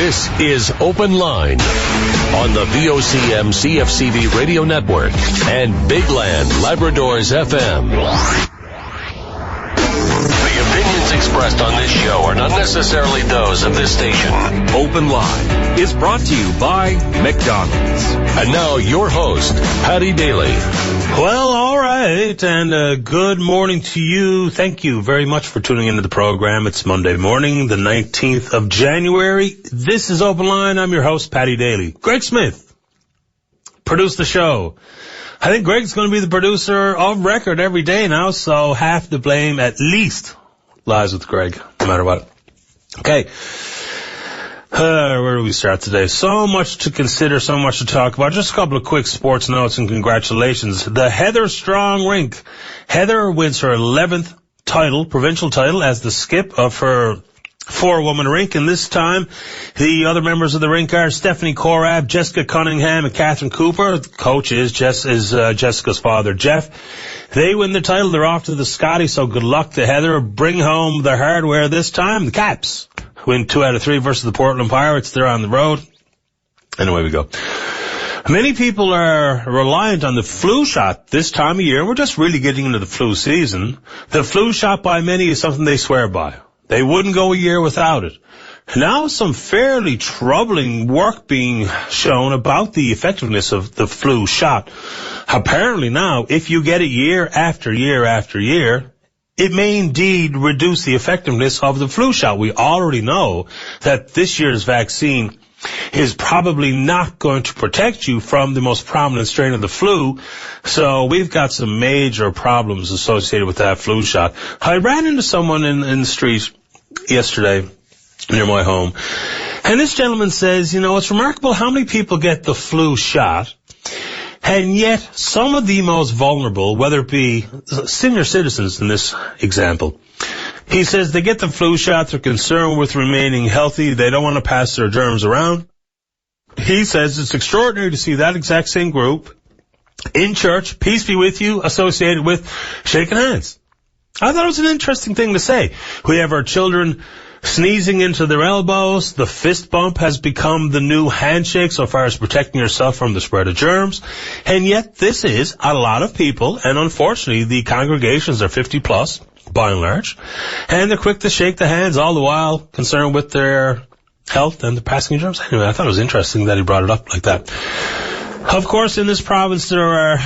This is Open Line on the VOCM CFCB radio network and Big Land Labradors FM. The opinions expressed on this show are not necessarily those of this station. Open Line is brought to you by McDonald's. And now your host, Patty Daly. Well, all right, and good morning to you. Thank you very much for tuning into the program. It's Monday morning, the 19th of January. This is Open Line. I'm your host, Patty Daly. Greg Smith produced the show. I think Greg's going to be the producer of record every day now, so half the blame at least lies with Greg, no matter what. Okay. Where do we start today? So much to consider, so much to talk about. Just a couple of quick sports notes and congratulations. The Heather Strong Rink. Heather wins her 11th title, provincial title, as the skip of her four-woman rink, and this time the other members of the rink are Stephanie Corab, Jessica Cunningham, and Catherine Cooper. The coach is Jessica's father, Jeff. They win the title. They're off to the Scotty, so good luck to Heather. Bring home the hardware this time. The Caps win 2 out of 3 versus the Portland Pirates. They're on the road. And away we go. Many people are reliant on the flu shot this time of year. We're just really getting into the flu season. The flu shot by many is something they swear by. They wouldn't go a year without it. Now some fairly troubling work being shown about the effectiveness of the flu shot. Apparently now, if you get it year after year after year, it may indeed reduce the effectiveness of the flu shot. We already know that this year's vaccine is probably not going to protect you from the most prominent strain of the flu. So we've got some major problems associated with that flu shot. I ran into someone in the street yesterday near my home, and this gentleman says, you know, it's remarkable how many people get the flu shot, and yet some of the most vulnerable, whether it be senior citizens in this example, he says they get the flu shot, they're concerned with remaining healthy, they don't want to pass their germs around. He says it's extraordinary to see that exact same group in church, peace be with you, associated with shaking hands. I thought it was an interesting thing to say. We have our children sneezing into their elbows. The fist bump has become the new handshake so far as protecting yourself from the spread of germs. And yet this is a lot of people, and unfortunately the congregations are 50 plus, by and large, and they're quick to shake the hands, all the while concerned with their health and the passing of germs. Anyway, I thought it was interesting that he brought it up like that. Of course, in this province there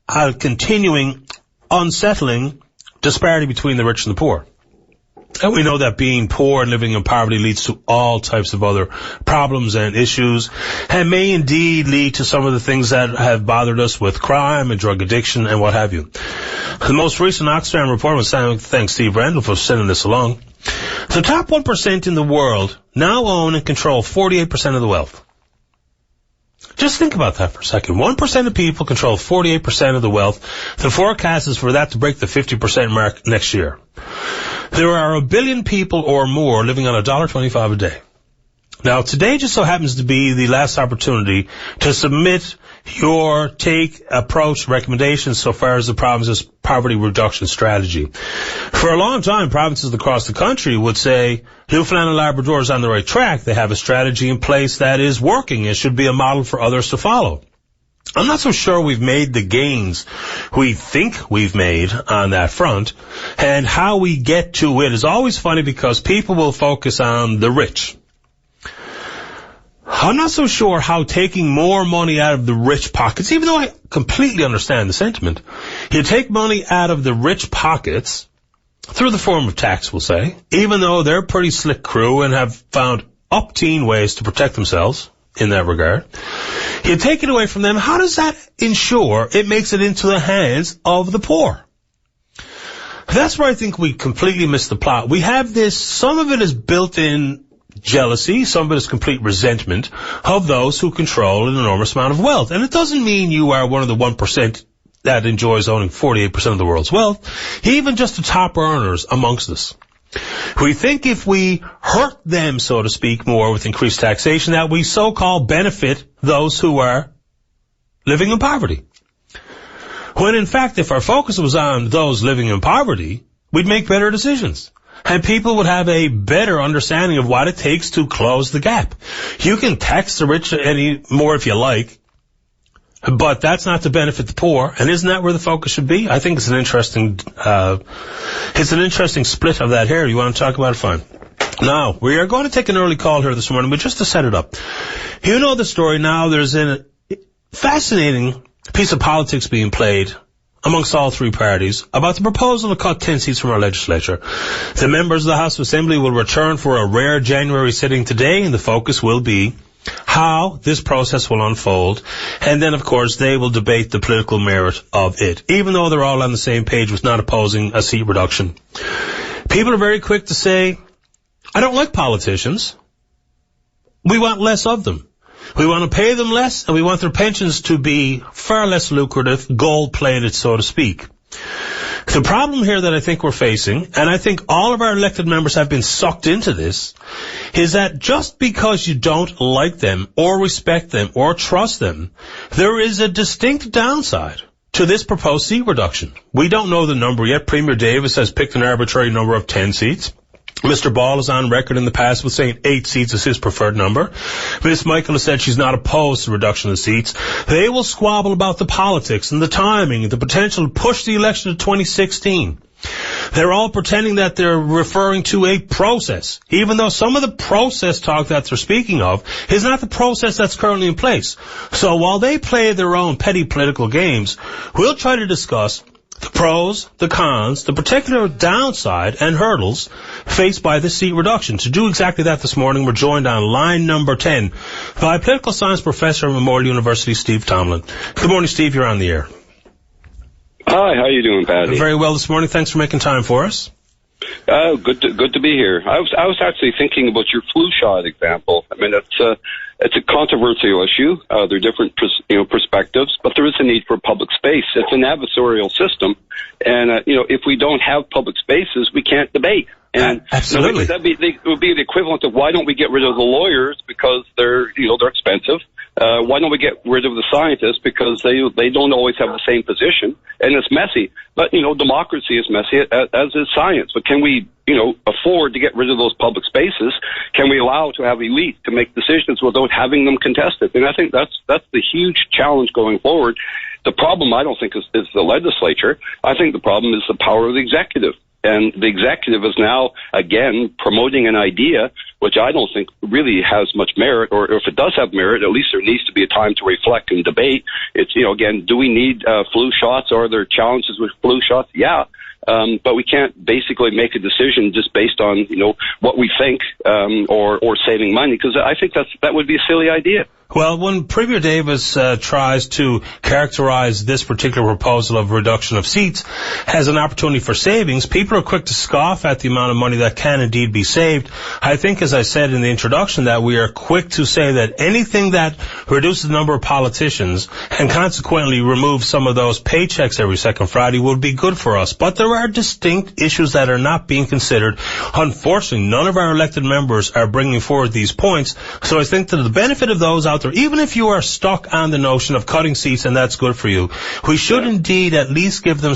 are continuing unsettling disparity between the rich and the poor. And we know that being poor and living in poverty leads to all types of other problems and issues, and may indeed lead to some of the things that have bothered us with crime and drug addiction and what have you. The most recent Oxfam report, was thanks Steve Randall for sending this along. The top 1% in the world now own and control 48% of the wealth. Just think about that for a second. 1% of people control 48% of the wealth. The forecast is for that to break the 50% mark next year. There are 1 billion people or more living on $1.25 a day. Now, today just so happens to be the last opportunity to submit your take, approach, recommendations so far as the province's poverty reduction strategy. For a long time, provinces across the country would say, Newfoundland and Labrador is on the right track. They have a strategy in place that is working and should be a model for others to follow. I'm not so sure we've made the gains we think we've made on that front, and how we get to it is always funny because people will focus on the rich. I'm not so sure how taking more money out of the rich pockets, even though I completely understand the sentiment, you take money out of the rich pockets through the form of tax, we'll say, even though they're a pretty slick crew and have found up-teen ways to protect themselves in that regard. You take it away from them. How does that ensure it makes it into the hands of the poor? That's where I think we completely miss the plot. We have this, some of it is built-in jealousy, some of it is complete resentment of those who control an enormous amount of wealth. And it doesn't mean you are one of the 1% that enjoys owning 48% of the world's wealth, even just the top earners amongst us. We think if we hurt them, so to speak, more with increased taxation, that we so-called benefit those who are living in poverty. When in fact, if our focus was on those living in poverty, we'd make better decisions. and people would have a better understanding of what it takes to close the gap. You can tax the rich any more if you like, but that's not to benefit the poor, and isn't that where the focus should be? I think it's an interesting split of that here. You want to talk about it? Fine. Now, we are going to take an early call here this morning, but just to set it up. You know the story now. There's a fascinating piece of politics being played amongst all three parties about the proposal to cut 10 seats from our legislature. The members of the House of Assembly will return for a rare January sitting today, and the focus will be how this process will unfold, and then of course they will debate the political merit of it, even though they're all on the same page with not opposing a seat reduction. People are very quick to say, I don't like politicians. We want less of them. We want to pay them less, and we want their pensions to be far less lucrative, gold-plated, so to speak. The problem here that I think we're facing, and I think all of our elected members have been sucked into this, is that just because you don't like them or respect them or trust them, there is a distinct downside to this proposed seat reduction. We don't know the number yet. Premier Davis has picked an arbitrary number of 10 seats. Mr. Ball is on record in the past with saying 8 seats is his preferred number. Ms. Michael has said she's not opposed to reduction of seats. They will squabble about the politics and the timing and the potential to push the election to 2016. They're all pretending that they're referring to a process, even though some of the process talk that they're speaking of is not the process that's currently in place. So while they play their own petty political games, we'll try to discuss the pros, the cons, the particular downside and hurdles faced by this seat reduction. To do exactly that this morning, we're joined on line number 10 by political science professor at Memorial University, Steve Tomlin. Good morning, Steve. You're on the air. Hi, how you doing, Paddy? Very well this morning. Thanks for making time for us. Good to be here. I was actually thinking about your flu shot example. I mean, it's a controversial issue. There are different perspectives, but there is a need for public space. It's an adversarial system, and if we don't have public spaces, we can't debate. And absolutely, it would be the equivalent of why don't we get rid of the lawyers because they're expensive. Why don't we get rid of the scientists because they don't always have the same position, and it's messy. But democracy is messy, as is science. But can we afford to get rid of those public spaces? Can we allow to have elites to make decisions without having them contested? And I think that's the huge challenge going forward. The problem I don't think is the legislature. I think the problem is the power of the executive. And the executive is now, again, promoting an idea which I don't think really has much merit, or if it does have merit, at least there needs to be a time to reflect and debate. It's, again, do we need flu shots? Are there challenges with flu shots? Yeah. But we can't basically make a decision just based on, what we think, or saving money, because I think that would be a silly idea. Well, when Premier Davis tries to characterize this particular proposal of reduction of seats as an opportunity for savings, people are quick to scoff at the amount of money that can indeed be saved. I think, as I said in the introduction, that we are quick to say that anything that reduces the number of politicians and consequently removes some of those paychecks every second Friday would be good for us. But there are distinct issues that are not being considered. Unfortunately, none of our elected members are bringing forward these points. So I think that the benefit of those out there, even if you are stuck on the notion of cutting seats and that's good for you, we should indeed at least give them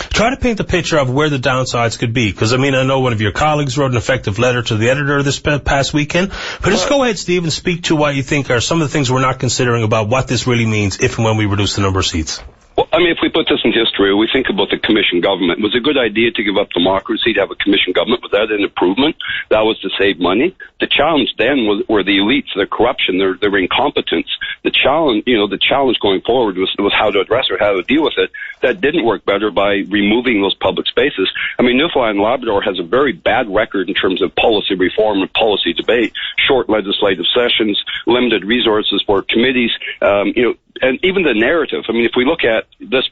try to paint the picture of where the downsides could be. Because, I know one of your colleagues wrote an effective letter to the editor this past weekend. But just go ahead, Steve, and speak to what you think are some of the things we're not considering about what this really means if and when we reduce the number of seats. Well, if we put this in history, we think about the commission government. It was a good idea to give up democracy, to have a commission government. Was that an improvement? That was to save money. The challenge then were the elites, their corruption, their incompetence. The challenge going forward was how to address or how to deal with it. That didn't work better by removing those public spaces. Newfoundland and Labrador has a very bad record in terms of policy reform and policy debate, short legislative sessions, limited resources for committees, and even the narrative. If we look at the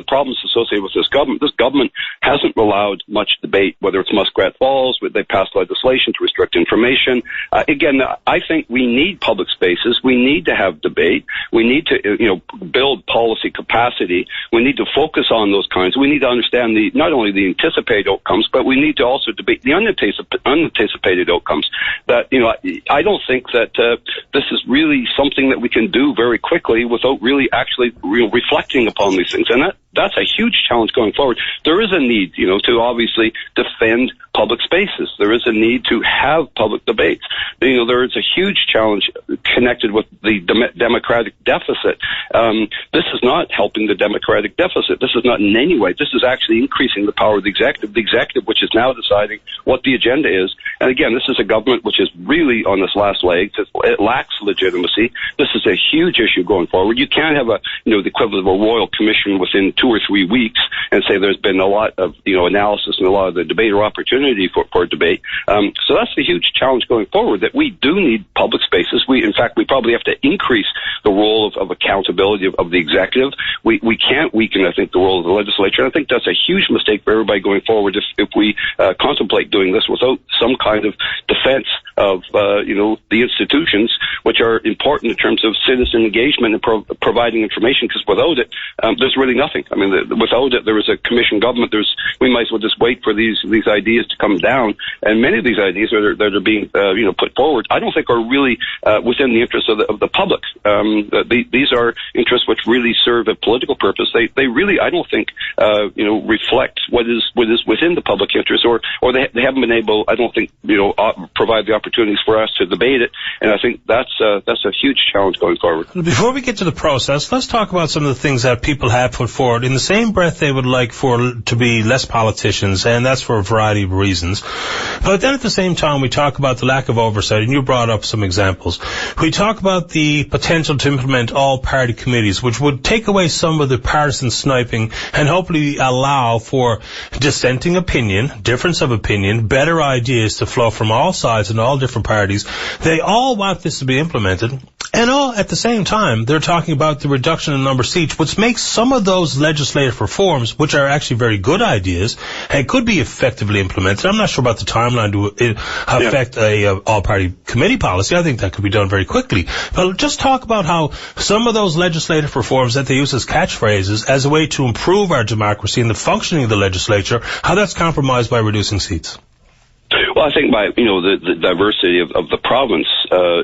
problems associated with this government hasn't allowed much debate, whether it's Muskrat Falls, where they passed legislation to restrict information. Again, I think we need public spaces. We need to have debate. We need to, build policy capacity. We need to focus on those kinds. We need to understand not only the anticipated outcomes, but we need to also debate the unanticipated outcomes. That, I don't think that this is really something that we can do very quickly without really actually reflecting upon these things. And that's a huge challenge going forward. There is a need, to obviously defend public spaces. There is a need to have public debates. There is a huge challenge connected with the democratic deficit. This is not helping the democratic deficit. This is not in any way. This is actually increasing the power of the executive, which is now deciding what the agenda is. And again, this is a government which is really on its last legs. It lacks legitimacy. This is a huge issue going forward. You can't have the equivalent of a royal commission within 2 or 3 weeks and say there's been a lot of, analysis and a lot of the debate or opportunity for debate. So that's the huge challenge going forward, that we do need public spaces. In fact, we probably have to increase the role of accountability of the executive. We can't weaken, I think, the role of the legislature. And I think that's a huge mistake for everybody going forward if we contemplate doing this without some kind of defense of, the institutions, which are important in terms of citizen engagement and providing information, because without it, there's really nothing. I mean, without it, there is a commission government. We might as well just wait for these ideas to come down. And many of these ideas that are being, put forward, I don't think are really within the interest of the public. These are interests which really serve a political purpose. They really, I don't think, reflect what is within the public interest, or they haven't been able, I don't think, provide the opportunities for us to debate it. And I think that's a huge challenge going forward. Before we get to the process, let's talk about some of the things that people have put forward. In the same breath, they would like to be less politicians, and that's for a variety of reasons. But then at the same time, we talk about the lack of oversight, and you brought up some examples. We talk about the potential to implement all-party committees, which would take away some of the partisan sniping and hopefully allow for dissenting opinion, difference of opinion, better ideas to flow from all sides and all different parties. They all want this to be implemented. And all at the same time, they're talking about the reduction in number of seats, which makes some of those legislative reforms, which are actually very good ideas and could be effectively implemented. I'm not sure about the timeline to affect a all-party committee policy. I think that could be done very quickly. But just talk about how some of those legislative reforms that they use as catchphrases as a way to improve our democracy and the functioning of the legislature, how that's compromised by reducing seats. Well, I think the diversity of the province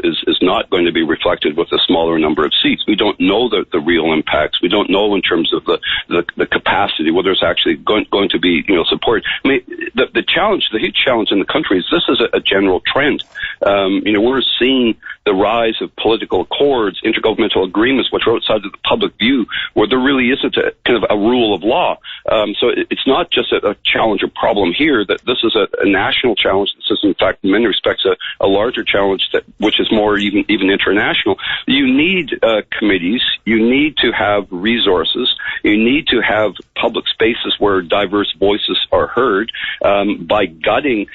is not going to be reflected with a smaller number of seats. We don't know the real impacts. We don't know in terms of the capacity, whether it's actually going to be support. I mean, the huge challenge in the country is this is a general trend. We're seeing the rise of political accords, intergovernmental agreements, which are outside of the public view, where there really isn't a kind of a rule of law. So it's not just a challenge or problem here, that this is a national challenge. This is, in fact, in many respects, a larger challenge which is more even international. You need committees. You need to have resources. You need to have public spaces where diverse voices are heard. By cutting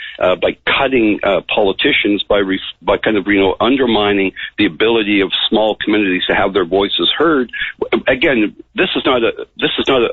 politicians, by kind of undermining the ability of small communities to have their voices heard. Again, this is not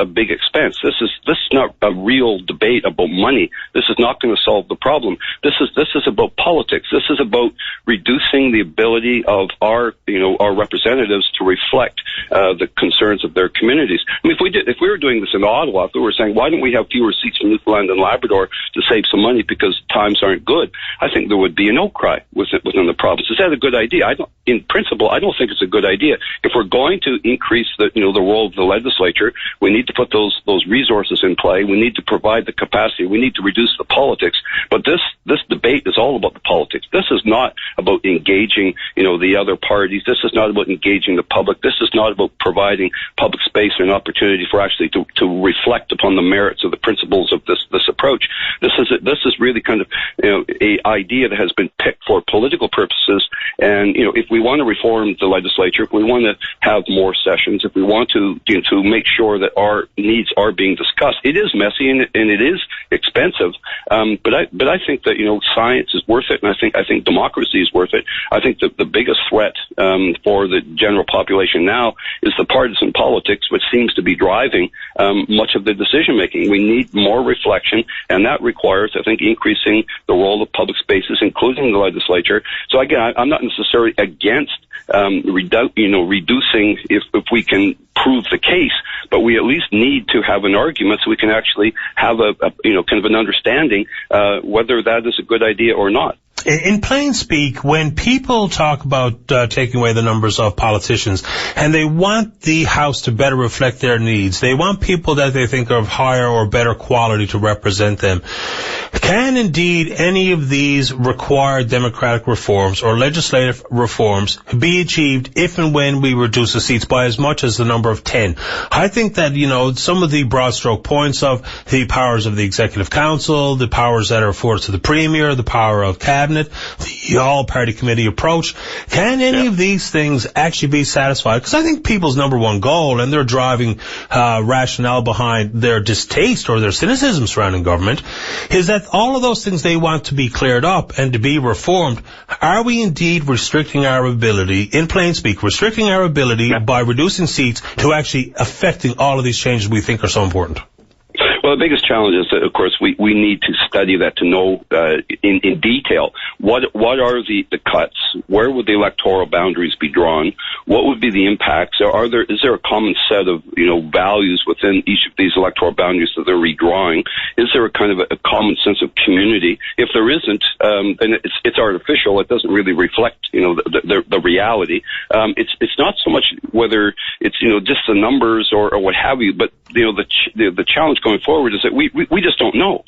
a big expense. This is not a real debate about money. This is not going to solve the problem. This is about politics. This is about reducing the ability of our representatives to reflect the concerns of their communities. I mean, if we were doing this in Ottawa, if we were saying, why don't we have fewer seats in Newfoundland and Labrador to save some money because times aren't good, I think there would be an outcry within the province. Is that a good idea? In principle, I don't think it's a good idea. If we're going to increase the role of the legislature, we need to put those resources in play. We need to provide the capacity. We need to reduce the politics. But this debate is all about the politics. This is not about engaging, the other parties. This is not about engaging the public. This is not about providing public space or an opportunity for actually to reflect upon the merits of the principles of this approach. This is really kind of a idea that has been picked for political purposes. And if we want to reform the legislature, if we want to have more sessions, if we want to make sure that our needs are being discussed, it is messy and it is expensive. But I think that science is worth it, and I think democracy is worth it. I think that the biggest threat for the general population now is the partisan politics, which seems to be driving much of the decision making. We need more reflection, and that requires, I think, increasing the role of public spaces, including the legislature. So again, I'm not necessarily against reducing if we can prove the case, but we at least need to have an argument so we can actually have a kind of an understanding whether that is a good idea or not. In plain speak, when people talk about taking away the numbers of politicians, and they want the House to better reflect their needs, they want people that they think are of higher or better quality to represent them, can indeed any of these required democratic reforms or legislative reforms be achieved if and when we reduce the seats by as much as the number of 10? I think that, some of the broad stroke points of the powers of the Executive Council, the powers that are afforded to the Premier, the power of Cabinet, the all-party committee approach, can any of these things actually be satisfied? Because I think people's number one goal, and their driving rationale behind their distaste or their cynicism surrounding government, is that all of those things they want to be cleared up and to be reformed. Are we indeed restricting our ability, in plain speak, restricting our ability by reducing seats to actually affecting all of these changes we think are so important? Well, the biggest challenge is that, of course, we need to study that to know in detail what are the cuts, where would the electoral boundaries be drawn, what would be the impacts, is there a common set of values within each of these electoral boundaries that they're redrawing? Is there a kind of a common sense of community? If there isn't, then it's artificial. It doesn't really reflect the reality. It's not so much whether it's just the numbers or what have you, but the challenge going forward is that we just don't know.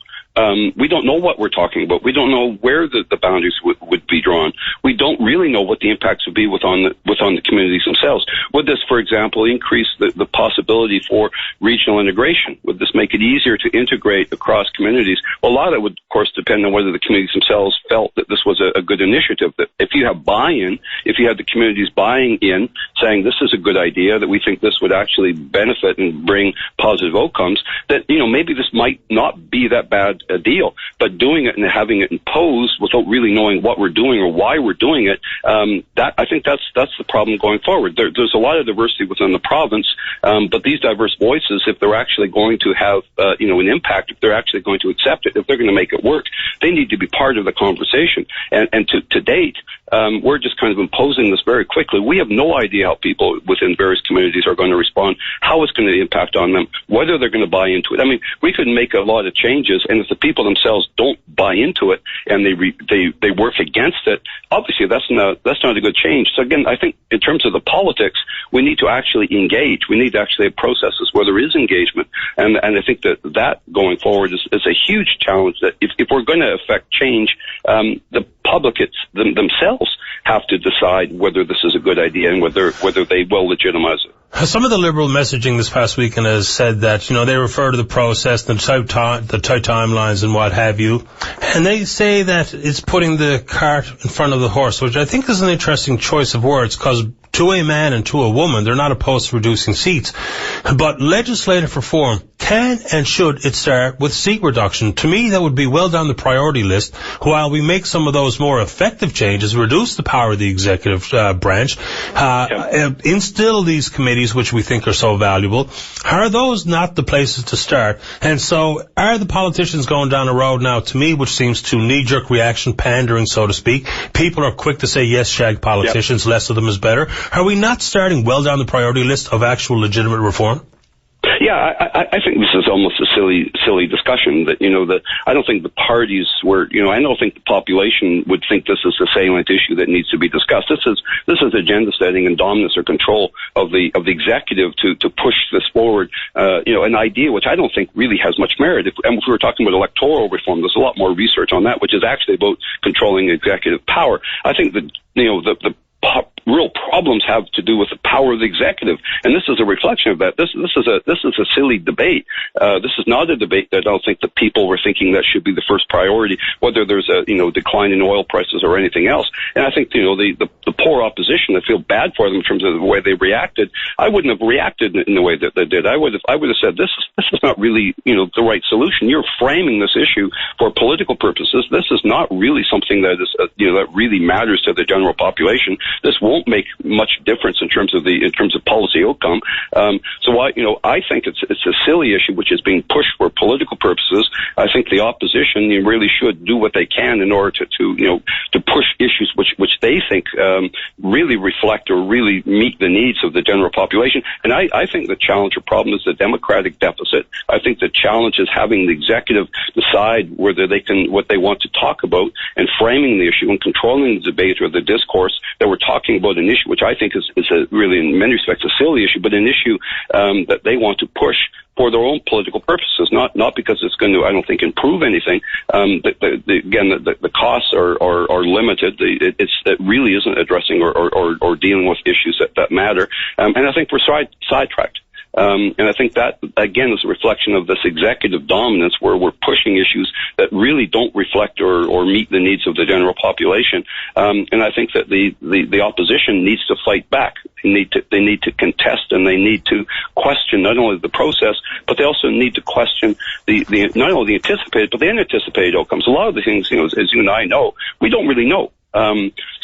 We don't know what we're talking about. We don't know where the boundaries would be drawn. We don't really know what the impacts would be within the communities themselves. Would this, for example, increase the possibility for regional integration? Would this make it easier to integrate across communities? Well, a lot of it would, of course, depend on whether the communities themselves felt that this was a good initiative. That if you have buy-in, if you have the communities buying in, saying this is a good idea, that we think this would actually benefit and bring positive outcomes, that maybe this might not be that bad a deal, but doing it and having it imposed without really knowing what we're doing or why we're doing it, I think that's the problem going forward. There's a lot of diversity within the province, but these diverse voices, if they're actually going to have an impact, if they're actually going to accept it, if they're going to make it work, they need to be part of the conversation. And to date, we're just kind of imposing this very quickly. We have no idea how people within various communities are going to respond, how it's going to impact on them, whether they're going to buy into it. I mean, we could make a lot of changes, and if the people themselves don't buy into it and they work against it, obviously that's not a good change. So again, I think in terms of the politics, we need to actually engage. We need to actually have processes where there is engagement, and I think that going forward is a huge challenge. That if we're going to affect change, the public themselves have to decide whether this is a good idea and whether they will legitimize it. Some of the Liberal messaging this past weekend has said that, they refer to the process, the tight timelines and what have you, and they say that it's putting the cart in front of the horse, which I think is an interesting choice of words, because to a man and to a woman, they're not opposed to reducing seats. But legislative reform can and should it start with seat reduction? To me, that would be well down the priority list, while we make some of those more effective changes, reduce the power of the executive branch, instill these committees, which we think are so valuable. Are those not the places to start? And so are the politicians going down a road now, to me, which seems to knee-jerk reaction, pandering, so to speak? People are quick to say, yes, shag politicians, less of them is better. Are we not starting well down the priority list of actual legitimate reform? Yeah, I think this is almost a silly discussion. That I don't think the parties were, I don't think the population would think this is a salient issue that needs to be discussed. This is agenda setting and dominance or control of the executive to push this forward. An idea which I don't think really has much merit. If we were talking about electoral reform, there's a lot more research on that, which is actually about controlling executive power. I think that the real problems have to do with the power of the executive, and this is a reflection of that. This is a silly debate. This is not a debate that I don't think the people were thinking that should be the first priority, whether there's a decline in oil prices or anything else. And I think the poor opposition, I feel bad for them in terms of the way they reacted. I wouldn't have reacted in the way that they did. I would have said this is not really the right solution. You're framing this issue for political purposes. This is not really something that is that really matters to the general population. This won't don't make much difference in terms of policy outcome. So I think it's a silly issue which is being pushed for political purposes. I think the opposition really should do what they can in order to push issues which they think really reflect or really meet the needs of the general population. And I think the challenge or problem is the democratic deficit. I think the challenge is having the executive decide whether what they want to talk about, and framing the issue and controlling the debate or the discourse that we're talking about an issue which I think is really in many respects a silly issue, but an issue that they want to push for their own political purposes, not because it's going to, I don't think, improve anything. The costs are limited. It really isn't addressing or dealing with issues that matter. And I think we're sidetracked. And I think that, again, is a reflection of this executive dominance where we're pushing issues that really don't reflect or meet the needs of the general population. And I think that the opposition needs to fight back. They need to contest, and they need to question not only the process, but they also need to question not only the anticipated, but the unanticipated outcomes. A lot of the things, as you and I know, we don't really know.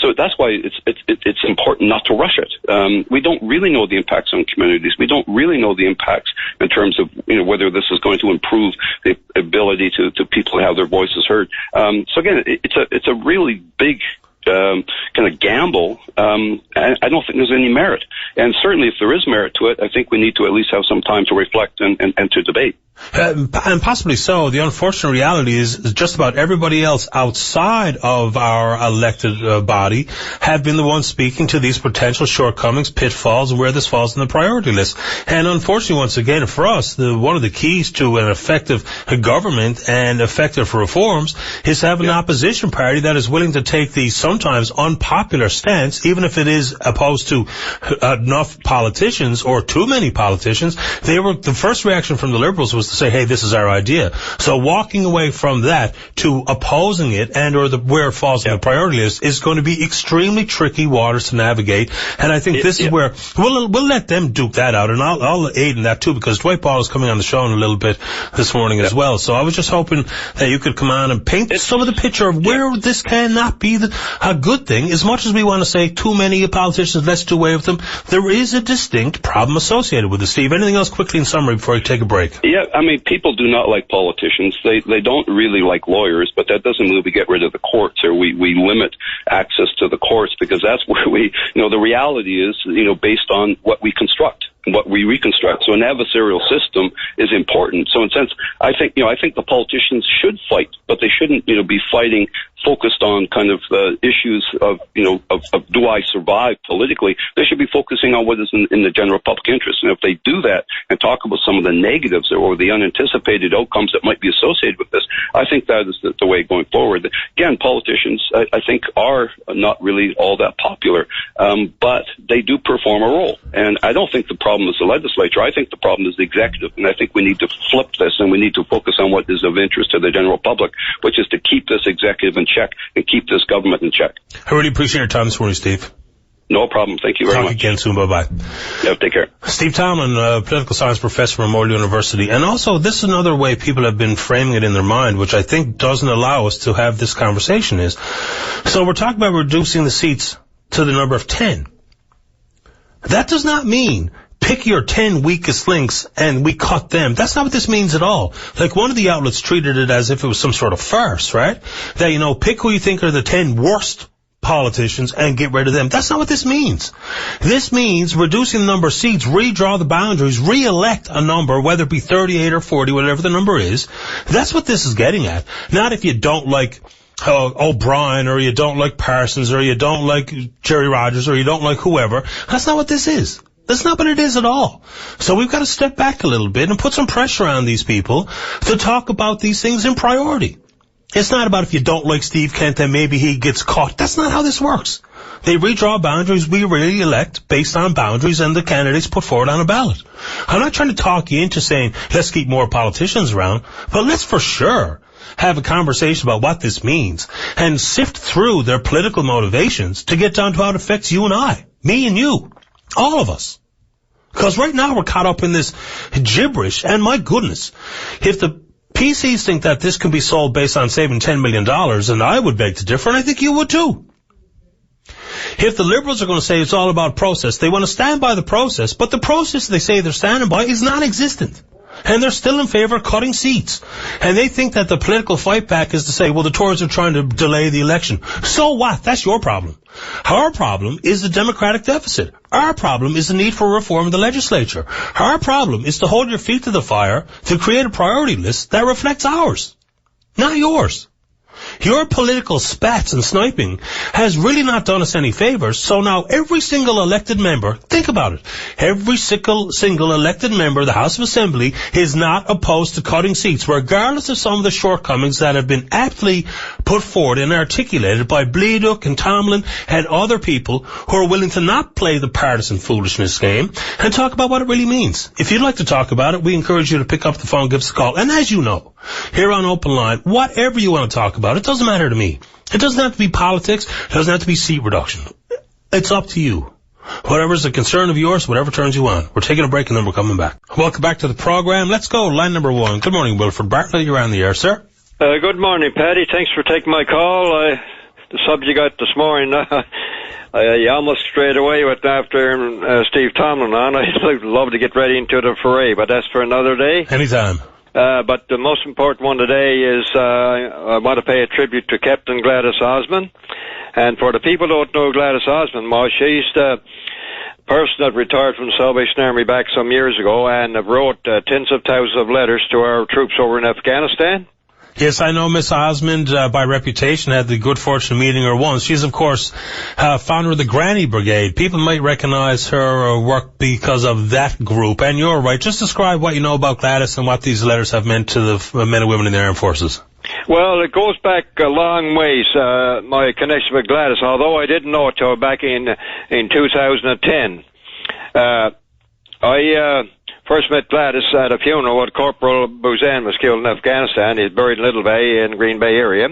So that's why it's important not to rush it. We don't really know the impacts on communities. We don't really know the impacts in terms of whether this is going to improve the ability to people to have their voices heard. So again, it's a really big kind of gamble. I don't think there's any merit. And certainly, if there is merit to it, I think we need to at least have some time to reflect and to debate. And possibly so. The unfortunate reality is just about everybody else outside of our elected body have been the ones speaking to these potential shortcomings, pitfalls, and where this falls in the priority list. And unfortunately, once again, for us, one of the keys to an effective government and effective reforms is to have an opposition party that is willing to take the sometimes unpopular stance, even if it is opposed to enough politicians or too many politicians. The first reaction from the Liberals was to say, hey, this is our idea. So walking away from that to opposing it where it falls on the priority list is going to be extremely tricky waters to navigate. And I think this is where we'll let them duke that out. And I'll aid in that too, because Dwight Ball is coming on the show in a little bit this morning as well. So I was just hoping that you could come on and paint some of the picture of where this cannot be a good thing. As much as we want to say too many politicians, let's do away with them, there is a distinct problem associated with it. Steve, anything else quickly in summary before I take a break? Yeah, I mean, people do not like politicians. They don't really like lawyers, but that doesn't mean we get rid of the courts or we limit access to the courts, because that's where the reality is, based on what we construct, what we reconstruct. So an adversarial system is important. So in a sense, I think the politicians should fight, but they shouldn't, be fighting focused on kind of issues of do I survive politically. They should be focusing on what is in the general public interest. And if they do that and talk about some of the negatives or the unanticipated outcomes that might be associated with this, I think that is the way going forward. Again, politicians, I think, are not really all that popular, but they do perform a role. And I don't think the problem is the legislature. I think the problem is the executive. And I think we need to flip this, and we need to focus on what is of interest to the general public, which is to keep this executive in check and keep this government in check. I really appreciate your time this morning, Steve. No problem. Thank you very much. Talk again soon. Bye-bye. Yeah, take care. Steve Tomlin, political science professor from Memorial University. And also, this is another way people have been framing it in their mind, which I think doesn't allow us to have this conversation is. So we're talking about reducing the seats to the number of 10. That does not mean pick your 10 weakest links and we cut them. That's not what this means at all. Like, one of the outlets treated it as if it was some sort of farce, right? That, pick who you think are the 10 worst politicians and get rid of them. That's not what this means. This means reducing the number of seats, redraw the boundaries, re-elect a number, whether it be 38 or 40, whatever the number is. That's what this is getting at. Not if you don't like O'Brien, or you don't like Parsons, or you don't like Jerry Rogers, or you don't like whoever. That's not what this is. That's not what it is at all. So we've got to step back a little bit and put some pressure on these people to talk about these things in priority. It's not about if you don't like Steve Kent, then maybe he gets caught. That's not how this works. They redraw boundaries, we re-elect based on boundaries and the candidates put forward on a ballot. I'm not trying to talk you into saying, let's keep more politicians around, but let's for sure have a conversation about what this means and sift through their political motivations to get down to how it affects you and I, me and you, all of us. Because right now we're caught up in this gibberish, and my goodness, if the PCs think that this can be sold based on saving $10 million, and I would beg to differ, and I think you would too. If the Liberals are going to say it's all about process, they want to stand by the process, but the process they say they're standing by is non-existent. And they're still in favour of cutting seats. And they think that the political fight back is to say, well, the Tories are trying to delay the election. So what? That's your problem. Our problem is the democratic deficit. Our problem is the need for reform in the legislature. Our problem is to hold your feet to the fire to create a priority list that reflects ours, not yours. Your political spats and sniping has really not done us any favors, so now every single elected member, think about it, every single elected member of the House of Assembly is not opposed to cutting seats, regardless of some of the shortcomings that have been aptly put forward and articulated by Bleaduck and Tomlin and other people who are willing to not play the partisan foolishness game and talk about what it really means. If you'd like to talk about it, we encourage you to pick up the phone, give us a call. And as you know, here on Open Line, whatever you want to talk about, it doesn't matter to me. It doesn't have to be politics. It doesn't have to be seat reduction. It's up to you. Whatever's a concern of yours, whatever turns you on. We're taking a break and then we're coming back. Welcome back to the program. Let's go. Line number 1. Good morning, Wilfred Bartlett. You're on the air, sir. Good morning, Paddy. Thanks for taking my call. The subject you got this morning, you almost strayed away with after Steve Tomlin on. I'd love to get ready into the foray, but that's for another day. Anytime. But the most important one today is I want to pay a tribute to Captain Gladys Osmond. And for the people who don't know who Gladys Osmond was, she's the person that retired from the Salvation Army back some years ago and wrote tens of thousands of letters to our troops over in Afghanistan. Yes, I know Miss Osmond by reputation. Had the good fortune of meeting her once. She's, of course, founder of the Granny Brigade. People might recognize her work because of that group. And you're right. Just describe what you know about Gladys and what these letters have meant to the men and women in the armed forces. Well, it goes back a long ways, my connection with Gladys, although I didn't know it till back in 2010. I first met Gladys at a funeral when Corporal Bouzan was killed in Afghanistan. He's buried in Little Bay in Green Bay area.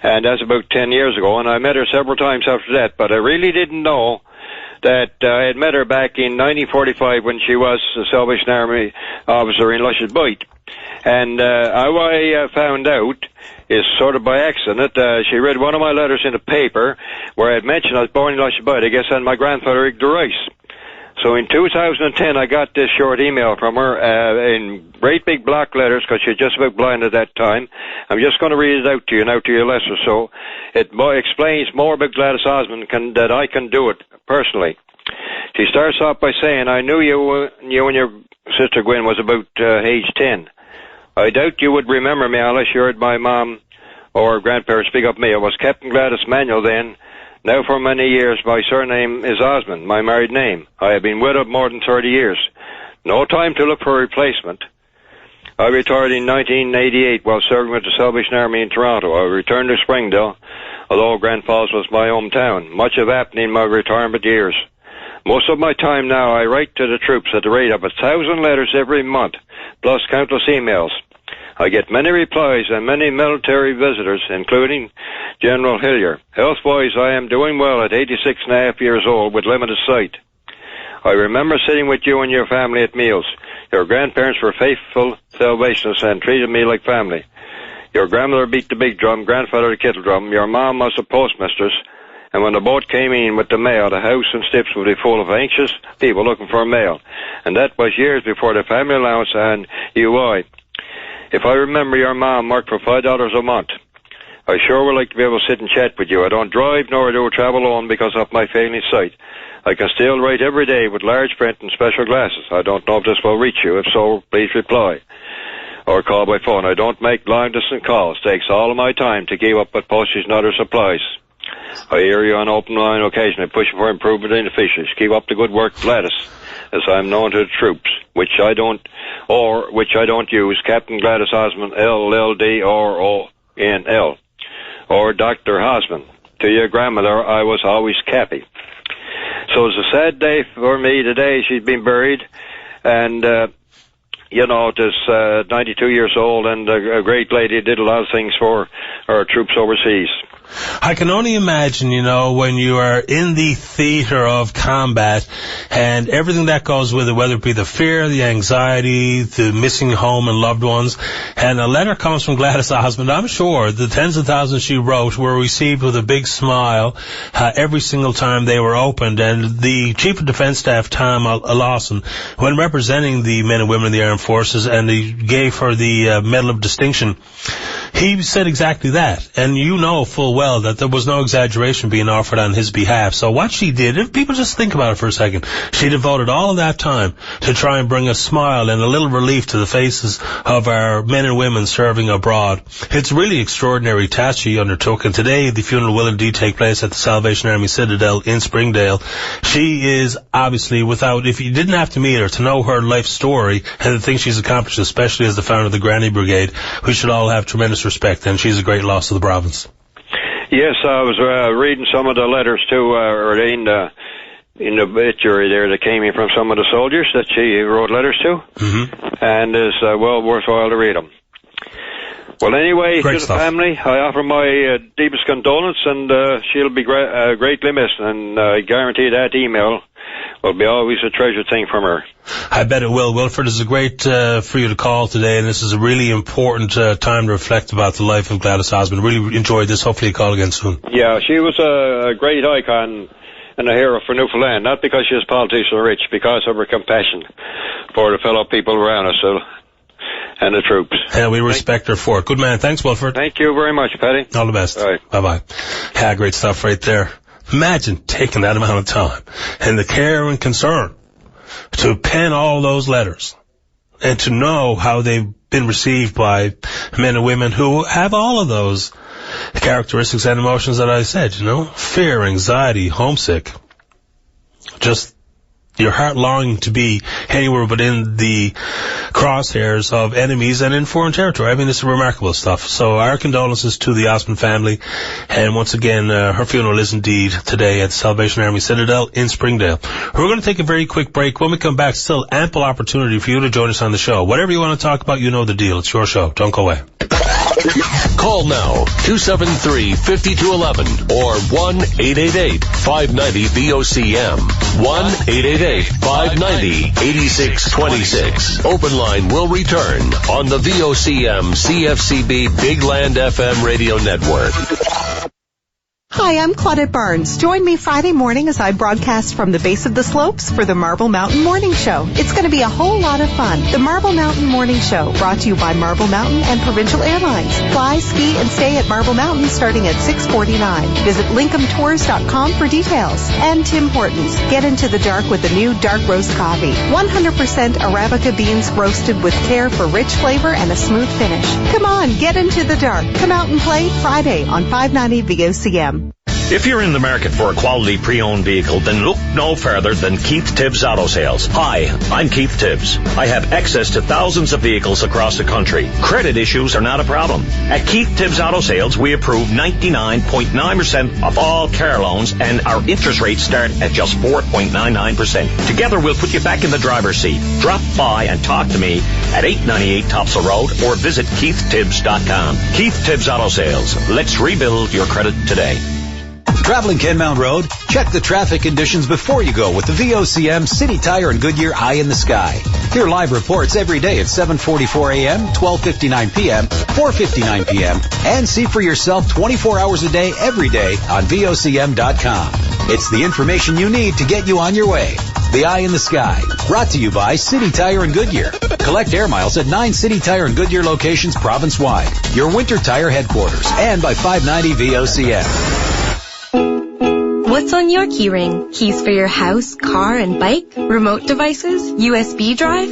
And that's about 10 years ago. And I met her several times after that. But I really didn't know that I had met her back in 1945 when she was a Salvation Army officer in Luscious Bight. And how I found out is sort of by accident. She read one of my letters in the paper where I had mentioned I was born in Luscious Bight, I guess, and my grandfather, Igor Rice. So in 2010, I got this short email from her in great big block letters because she was just about blind at that time. I'm just going to read it out to you now to your lesser. So it explains more about Gladys Osmond that I can do it personally. She starts off by saying, I knew you and your sister Gwen was about age 10. I doubt you would remember me unless you heard my mom or grandparents speak of me. I was Captain Gladys Manuel then. Now for many years, my surname is Osmond, my married name. I have been widowed more than 30 years. No time to look for a replacement. I retired in 1988 while serving with the Salvation Army in Toronto. I returned to Springdale, although Grand Falls was my hometown. Much have happened in my retirement years. Most of my time now I write to the troops at the rate of 1,000 letters every month, plus countless emails. I get many replies and many military visitors, including General Hillier. Health-wise, I am doing well at 86 and a half years old with limited sight. I remember sitting with you and your family at meals. Your grandparents were faithful Salvationists and treated me like family. Your grandmother beat the big drum, grandfather the kettle drum. Your mom was a postmistress. And when the boat came in with the mail, the house and steps would be full of anxious people looking for mail. And that was years before the family allowance and UI. If I remember, your mom worked for $5 a month. I sure would like to be able to sit and chat with you. I don't drive nor do I travel alone because of my failing sight. I can still write every day with large print and special glasses. I don't know if this will reach you. If so, please reply or call by phone. I don't make long-distance calls. It takes all of my time to keep up with postage and other supplies. I hear you on Open Line occasionally pushing for improvement in efficiency. Keep up the good work, Gladys, as I'm known to the troops, which I don't use. Captain Gladys Osmond, LLDRONL, or Dr. Osmond. To your grandmother, I was always Cappy. So it's a sad day for me today. She's been buried, and just 92 years old, and a great lady, did a lot of things for our troops overseas. I can only imagine, when you are in the theater of combat and everything that goes with it, whether it be the fear, the anxiety, the missing home and loved ones, and a letter comes from Gladys Osmond. I'm sure the tens of thousands she wrote were received with a big smile every single time they were opened. And the Chief of Defense Staff, Tom Lawson, when representing the men and women in the armed forces, and he gave her the Medal of Distinction, he said exactly that. And you know full well that there was no exaggeration being offered on his behalf. So what she did, if people just think about it for a second, she devoted all of that time to try and bring a smile and a little relief to the faces of our men and women serving abroad. It's a really extraordinary task she undertook, and today the funeral will indeed take place at the Salvation Army Citadel in Springdale. She is obviously if you didn't have to meet her to know her life story and the things she's accomplished, especially as the founder of the Granny Brigade, we should all have tremendous respect, and she's a great loss to the province. Yes, I was reading some of the letters too, or in the obituary there that came in from some of the soldiers that she wrote letters to, and it's well worthwhile to read them. Well, anyway, great to stuff. The family, I offer my deepest condolence, and she'll be greatly missed, and I guarantee that email will be always a treasured thing from her. I bet it will. Wilfred, this is great for you to call today, and this is a really important time to reflect about the life of Gladys Osmond. Really enjoyed this. Hopefully you call again soon. Yeah, she was a great icon and a hero for Newfoundland, not because she was politics or rich, because of her compassion for the fellow people around us and the troops. Yeah, we respect her for it. Good man. Thanks, Wilfred. Thank you very much, Paddy. All the best. All right. Bye-bye. Yeah, great stuff right there. Imagine taking that amount of time and the care and concern to pen all those letters and to know how they've been received by men and women who have all of those characteristics and emotions that I said, fear, anxiety, homesick, just your heart longing to be anywhere but in the crosshairs of enemies and in foreign territory. I mean, it's remarkable stuff. So our condolences to the Osmond family. And once again, her funeral is indeed today at the Salvation Army Citadel in Springdale. We're going to take a very quick break. When we come back, still ample opportunity for you to join us on the show. Whatever you want to talk about, you know the deal. It's your show. Don't go away. Call now, 273-5211 or 1-888-590-VOCM. 1-888-590-8626. Open line will return on the VOCM CFCB Big Land FM radio network. Hi, I'm Claudette Barnes. Join me Friday morning as I broadcast from the base of the slopes for the Marble Mountain Morning Show. It's going to be a whole lot of fun. The Marble Mountain Morning Show, brought to you by Marble Mountain and Provincial Airlines. Fly, ski, and stay at Marble Mountain starting at $6.49. Visit LinkhamTours.com for details. And Tim Hortons. Get into the dark with the new Dark Roast Coffee. 100% Arabica beans roasted with care for rich flavor and a smooth finish. Come on, get into the dark. Come out and play Friday on 590 VOCM. If you're in the market for a quality pre-owned vehicle, then look no further than Keith Tibbs Auto Sales. Hi, I'm Keith Tibbs. I have access to thousands of vehicles across the country. Credit issues are not a problem. At Keith Tibbs Auto Sales, we approve 99.9% of all car loans, and our interest rates start at just 4.99%. Together, we'll put you back in the driver's seat. Drop by and talk to me at 898 Topsail Road or visit KeithTibbs.com. Keith Tibbs Auto Sales. Let's rebuild your credit today. Traveling Kenmount Road? Check the traffic conditions before you go with the VOCM City Tire and Goodyear Eye in the Sky. Hear live reports every day at 7:44 a.m., 12:59 p.m., 4:59 p.m., and see for yourself 24 hours a day, every day on VOCM.com. It's the information you need to get you on your way. The Eye in the Sky, brought to you by City Tire and Goodyear. Collect air miles at 9 City Tire and Goodyear locations province-wide. Your winter tire headquarters. And by 590 VOCM. What's on your keyring? Keys for your house, car, and bike? Remote devices? USB drive?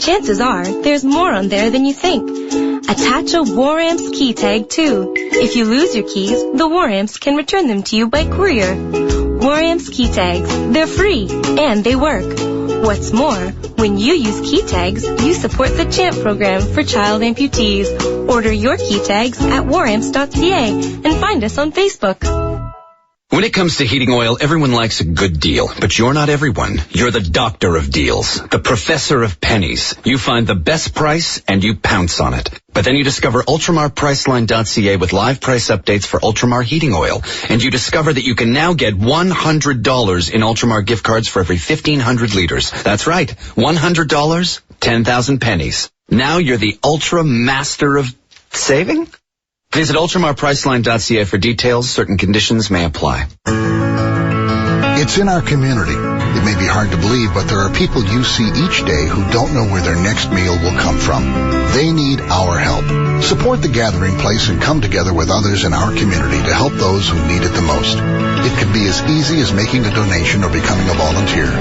Chances are there's more on there than you think. Attach a WarAmps key tag too. If you lose your keys, the WarAmps can return them to you by courier. WarAmps key tags. They're free and they work. What's more, when you use key tags, you support the CHAMP program for child amputees. Order your key tags at waramps.ca and find us on Facebook. When it comes to heating oil, everyone likes a good deal, but you're not everyone. You're the doctor of deals, the professor of pennies. You find the best price and you pounce on it. But then you discover UltramarPriceline.ca with live price updates for Ultramar heating oil, and you discover that you can now get $100 in Ultramar gift cards for every 1,500 liters. That's right, $100, 10,000 pennies. Now you're the ultra master of saving? Visit UltramarPriceline.ca for details. Certain conditions may apply. It's in our community. It may be hard to believe, but there are people you see each day who don't know where their next meal will come from. They need our help. Support the Gathering Place and come together with others in our community to help those who need it the most. It could be as easy as making a donation or becoming a volunteer.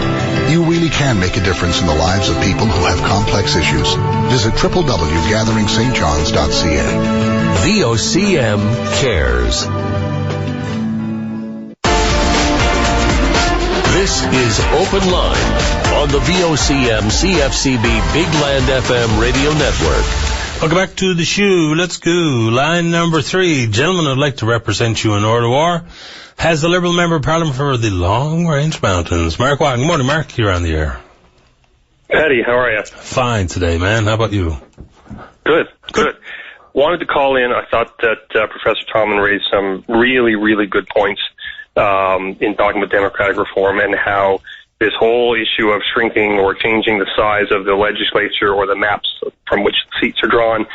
You really can make a difference in the lives of people who have complex issues. Visit www.gatheringstjohns.ca. VOCM cares. This is Open Line on the VOCM CFCB Big Land FM radio network. Welcome back to the show. Let's go. Line number 3. Gentlemen, I'd like to represent you in Ottawa. Has the Liberal Member of Parliament for the Long Range Mountains, Mark Watton. Good morning, Mark. You're on the air. Eddie, how are you? Fine today, man. How about you? Good. Wanted to call in. I thought that Professor Tomlin raised some really, really good points in talking about democratic reform and how this whole issue of shrinking or changing the size of the legislature or the maps from which seats are drawn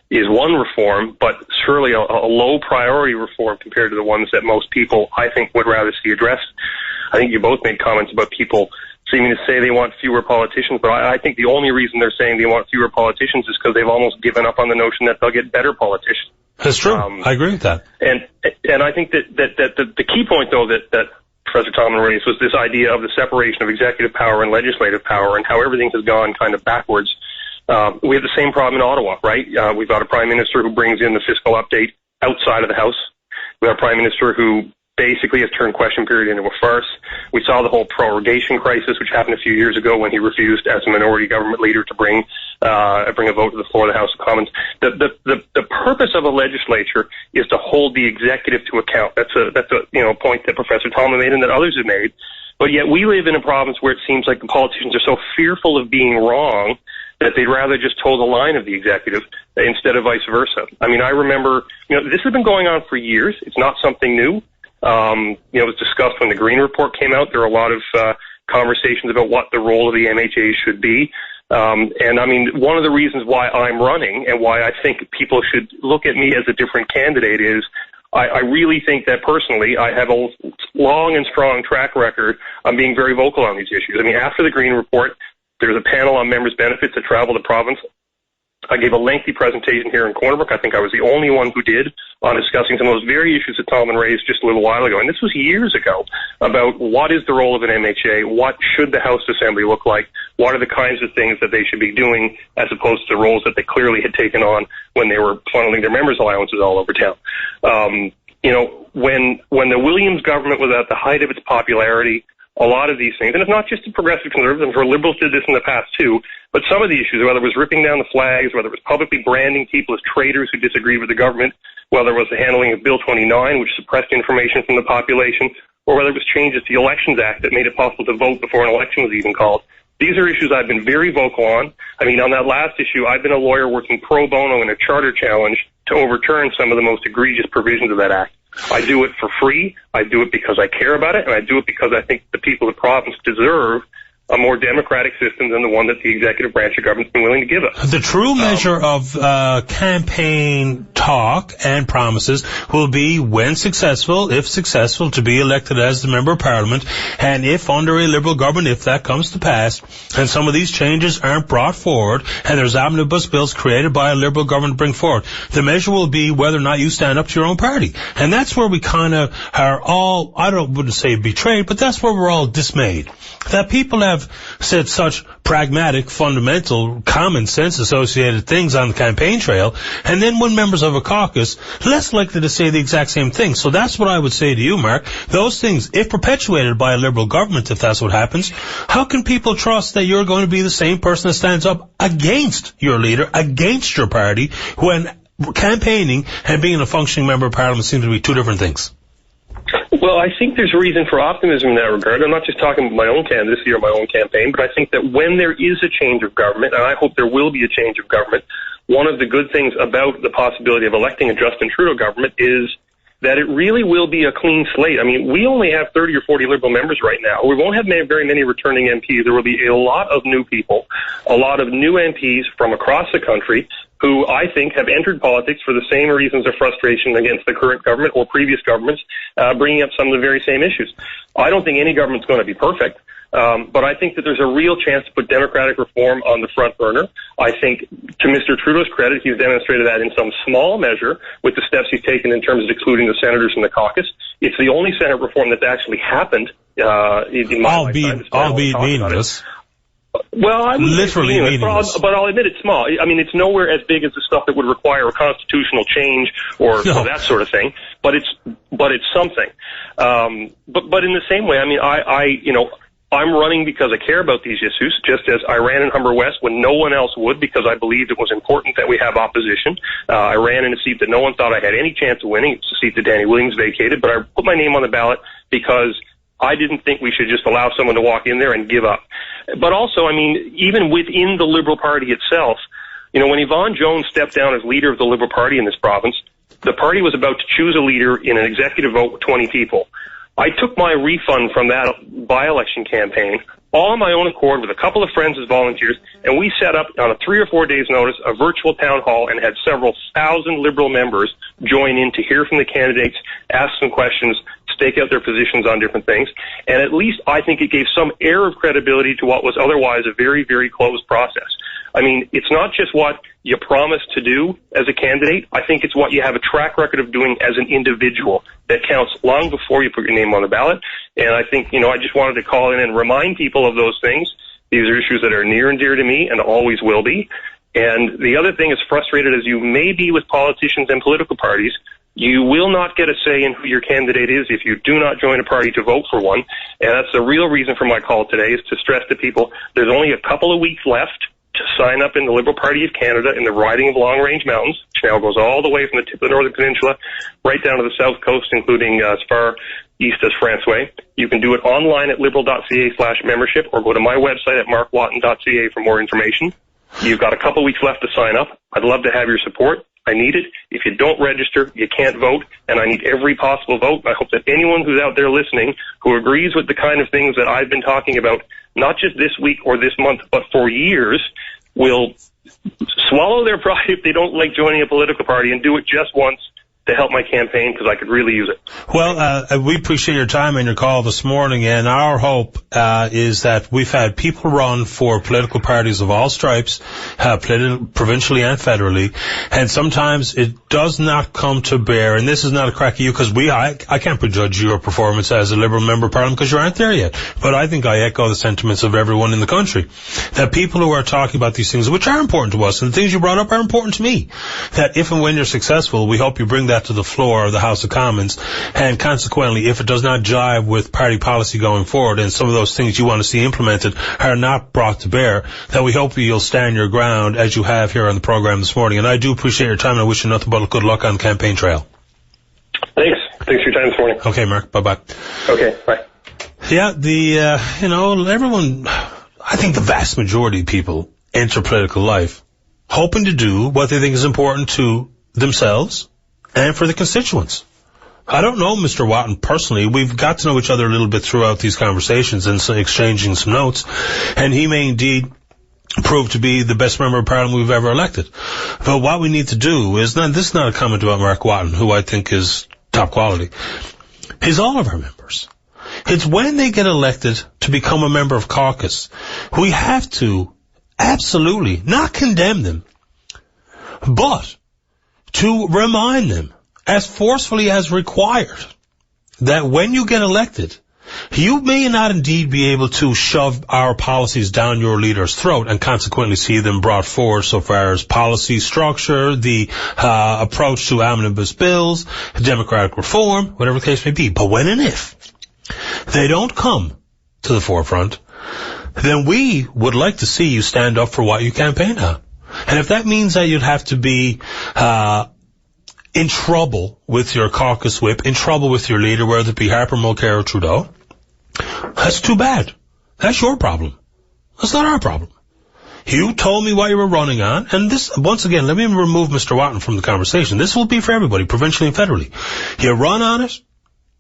is one reform, but surely a low priority reform compared to the ones that most people, I think, would rather see addressed. I think you both made comments about people seeming to say they want fewer politicians, but I think the only reason they're saying they want fewer politicians is because they've almost given up on the notion that they'll get better politicians. That's true. I agree with that. And I think that the key point, though, that Professor Tomlin raised was this idea of the separation of executive power and legislative power and how everything has gone kind of backwards. We have the same problem in Ottawa, right? We've got a prime minister who brings in the fiscal update outside of the House. We have a prime minister who basically has turned question period into a farce. We saw the whole prorogation crisis, which happened a few years ago when he refused, as a minority government leader, to bring a vote to the floor of the House of Commons. The purpose of a legislature is to hold the executive to account. That's a point that Professor Tomlin made and that others have made. But yet we live in a province where it seems like the politicians are so fearful of being wrong that they'd rather just toe the line of the executive instead of vice versa. I mean, I remember, this has been going on for years. It's not something new. It was discussed when the Green Report came out. There were a lot of conversations about what the role of the MHA should be. And I mean, one of the reasons why I'm running and why I think people should look at me as a different candidate is I really think that personally I have a long and strong track record on being very vocal on these issues. I mean, after the Green Report, there was a panel on members' benefits that traveled the province. I gave a lengthy presentation here in Corner Brook. I think I was the only one who did, on discussing some of those very issues that Tomlin raised just a little while ago. And this was years ago, about what is the role of an MHA, what should the House Assembly look like, what are the kinds of things that they should be doing, as opposed to the roles that they clearly had taken on when they were funneling their members' allowances all over town. When the Williams government was at the height of its popularity, a lot of these things, and it's not just the progressive conservatives, I'm sure liberals did this in the past too, but some of the issues, whether it was ripping down the flags, whether it was publicly branding people as traitors who disagreed with the government, whether it was the handling of Bill 29, which suppressed information from the population, or whether it was changes to the Elections Act that made it possible to vote before an election was even called. These are issues I've been very vocal on. I mean, on that last issue, I've been a lawyer working pro bono in a charter challenge to overturn some of the most egregious provisions of that act. I do it for free. I do it because I care about it, and I do it because I think the people of the province deserve a more democratic system than the one that the executive branch of government's been willing to give us. The true measure of campaign talk and promises will be when successful, if successful, to be elected as the Member of Parliament, and if under a Liberal government, if that comes to pass, and some of these changes aren't brought forward, and there's omnibus bills created by a Liberal government to bring forward, the measure will be whether or not you stand up to your own party. And that's where we kind of are all, wouldn't say betrayed, but that's where we're all dismayed. That people have said such pragmatic, fundamental, common sense associated things on the campaign trail, and then when members of a caucus, less likely to say the exact same thing. So that's what I would say to you, Mark. Those things, if perpetuated by a Liberal government, if that's what happens, how can people trust that you're going to be the same person that stands up against your leader, against your party, when campaigning and being a functioning Member of Parliament seem to be two different things? Well, I think there's reason for optimism in that regard. I'm not just talking about my own candidacy or my own campaign, but I think that when there is a change of government, and I hope there will be a change of government, one of the good things about the possibility of electing a Justin Trudeau government is that it really will be a clean slate. I mean, we only have 30 or 40 Liberal members right now. We won't have very many returning MPs. There will be a lot of new people, a lot of new MPs from across the country who I think have entered politics for the same reasons of frustration against the current government or previous governments, bringing up some of the very same issues. I don't think any government's going to be perfect. But I think that there's a real chance to put democratic reform on the front burner. I think, to Mr. Trudeau's credit, he's demonstrated that in some small measure with the steps he's taken in terms of excluding the senators from the caucus. It's the only Senate reform that's actually happened in my lifetime. Albeit meaningless. Well, I would literally meaningless. But I'll admit it's small. I mean, it's nowhere as big as the stuff that would require a constitutional change or that sort of thing. But it's something. But in the same way, I mean, I'm running because I care about these issues, just as I ran in Humber West when no one else would, because I believed it was important that we have opposition. I ran in a seat that no one thought I had any chance of winning. It's a seat that Danny Williams vacated, but I put my name on the ballot because I didn't think we should just allow someone to walk in there and give up. But also, I mean, even within the Liberal Party itself, when Yvonne Jones stepped down as leader of the Liberal Party in this province, the party was about to choose a leader in an executive vote with 20 people. I took my refund from that by-election campaign all on my own accord with a couple of friends as volunteers, and we set up on a 3 or 4 days' notice a virtual town hall and had several thousand Liberal members join in to hear from the candidates, ask some questions, stake out their positions on different things, and at least I think it gave some air of credibility to what was otherwise a very, very closed process. I mean, it's not just what you promise to do as a candidate. I think it's what you have a track record of doing as an individual that counts long before you put your name on the ballot. And I think, I just wanted to call in and remind people of those things. These are issues that are near and dear to me and always will be. And the other thing, as frustrated as you may be with politicians and political parties, you will not get a say in who your candidate is if you do not join a party to vote for one. And that's the real reason for my call today, is to stress to people there's only a couple of weeks left to sign up in the Liberal Party of Canada in the riding of Long Range Mountains, which now goes all the way from the tip of the Northern Peninsula right down to the south coast, including as far east as Franceway. You can do it online at liberal.ca/membership or go to my website at markwatton.ca for more information. You've got a couple weeks left to sign up. I'd love to have your support. I need it. If you don't register, you can't vote, and I need every possible vote. I hope that anyone who's out there listening who agrees with the kind of things that I've been talking about, not just this week or this month, but for years, will swallow their pride if they don't like joining a political party and do it just once to help my campaign, because I could really use it. Well, we appreciate your time and your call this morning, and our hope is that we've had people run for political parties of all stripes, provincially and federally, and sometimes it does not come to bear, and this is not a crack at you, because I can't prejudge your performance as a Liberal member of Parliament because you aren't there yet, but I think I echo the sentiments of everyone in the country, that people who are talking about these things, which are important to us, and the things you brought up are important to me, that if and when you're successful, we hope you bring that to the floor of the House of Commons, and consequently, if it does not jive with party policy going forward, and some of those things you want to see implemented are not brought to bear, that we hope you'll stand your ground as you have here on the program this morning. And I do appreciate your time, and I wish you nothing but good luck on the campaign trail. Thanks for your time this morning. Okay, Mark. Bye-bye. Okay, bye. Yeah, everyone, I think the vast majority of people enter political life hoping to do what they think is important to themselves and for the constituents. I don't know Mr. Watton personally. We've got to know each other a little bit throughout these conversations and exchanging some notes, and he may indeed prove to be the best member of Parliament we've ever elected. But what we need to do is, this is not a comment about Mark Watton, who I think is top quality, is all of our members. It's when they get elected to become a member of caucus, we have to absolutely not condemn them, but to remind them, as forcefully as required, that when you get elected, you may not indeed be able to shove our policies down your leader's throat and consequently see them brought forward so far as policy structure, the approach to omnibus bills, democratic reform, whatever the case may be. But when and if they don't come to the forefront, then we would like to see you stand up for what you campaigned on. And if that means that you'd have to be in trouble with your caucus whip, in trouble with your leader, whether it be Harper, Mulcair, or Trudeau, that's too bad. That's your problem. That's not our problem. You told me what you were running on, and this, once again, let me remove Mr. Watton from the conversation. This will be for everybody, provincially and federally. You run on it,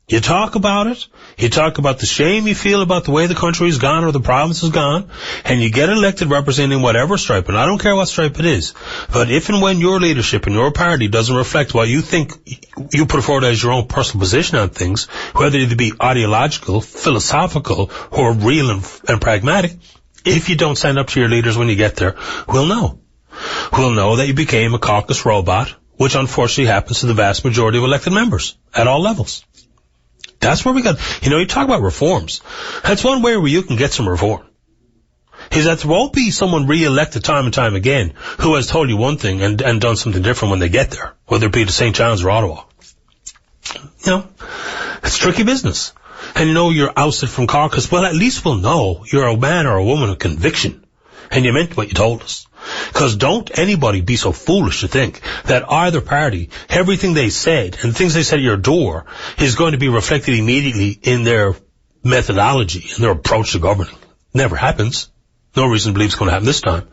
you talk about it, you talk about the shame you feel about the way the country's gone or the province has gone, and you get elected representing whatever stripe, and I don't care what stripe it is, but if and when your leadership and your party doesn't reflect what you think you put forward as your own personal position on things, whether it be ideological, philosophical, or real and pragmatic, if you don't stand up to your leaders when you get there, we'll know. We'll know that you became a caucus robot, which unfortunately happens to the vast majority of elected members at all levels. That's where we got, you talk about reforms. That's one way where you can get some reform. Is that there won't be someone re-elected time and time again who has told you one thing and done something different when they get there, whether it be to St. John's or Ottawa. It's tricky business. And you're ousted from caucus, well, at least we'll know you're a man or a woman of conviction, and you meant what you told us. Because don't anybody be so foolish to think that either party, everything they said, and things they said at your door, is going to be reflected immediately in their methodology and their approach to governing. Never happens. No reason to believe it's going to happen this time.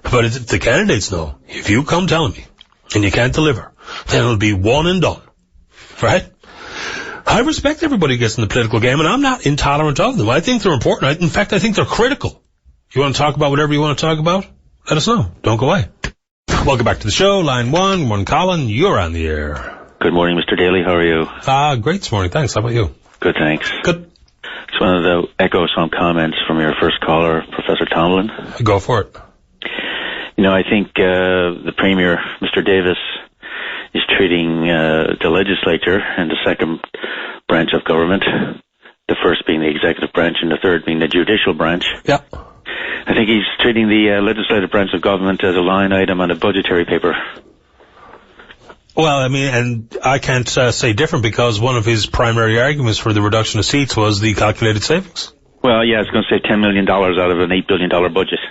But if the candidates know, if you come telling me, and you can't deliver, then it'll be one and done. Right? I respect everybody who gets in the political game, and I'm not intolerant of them. I think they're important. In fact, I think they're critical. You want to talk about whatever you want to talk about? Let us know. Don't go away. Welcome back to the show. Line 1, good morning, Colin. You're on the air. Good morning, Mr. Daly. How are you? Great this morning. Thanks. How about you? Good, thanks. Good. Just wanted to echo some comments from your first caller, Professor Tomlin. Go for it. I think the Premier, Mr. Davis, is treating the legislature and the second branch of government, the first being the executive branch and the third being the judicial branch. Yeah. I think he's treating the legislative branch of government as a line item on a budgetary paper. Well, and I can't say different because one of his primary arguments for the reduction of seats was the calculated savings. Well, yeah, it's going to save $10 million out of an $8 billion budget.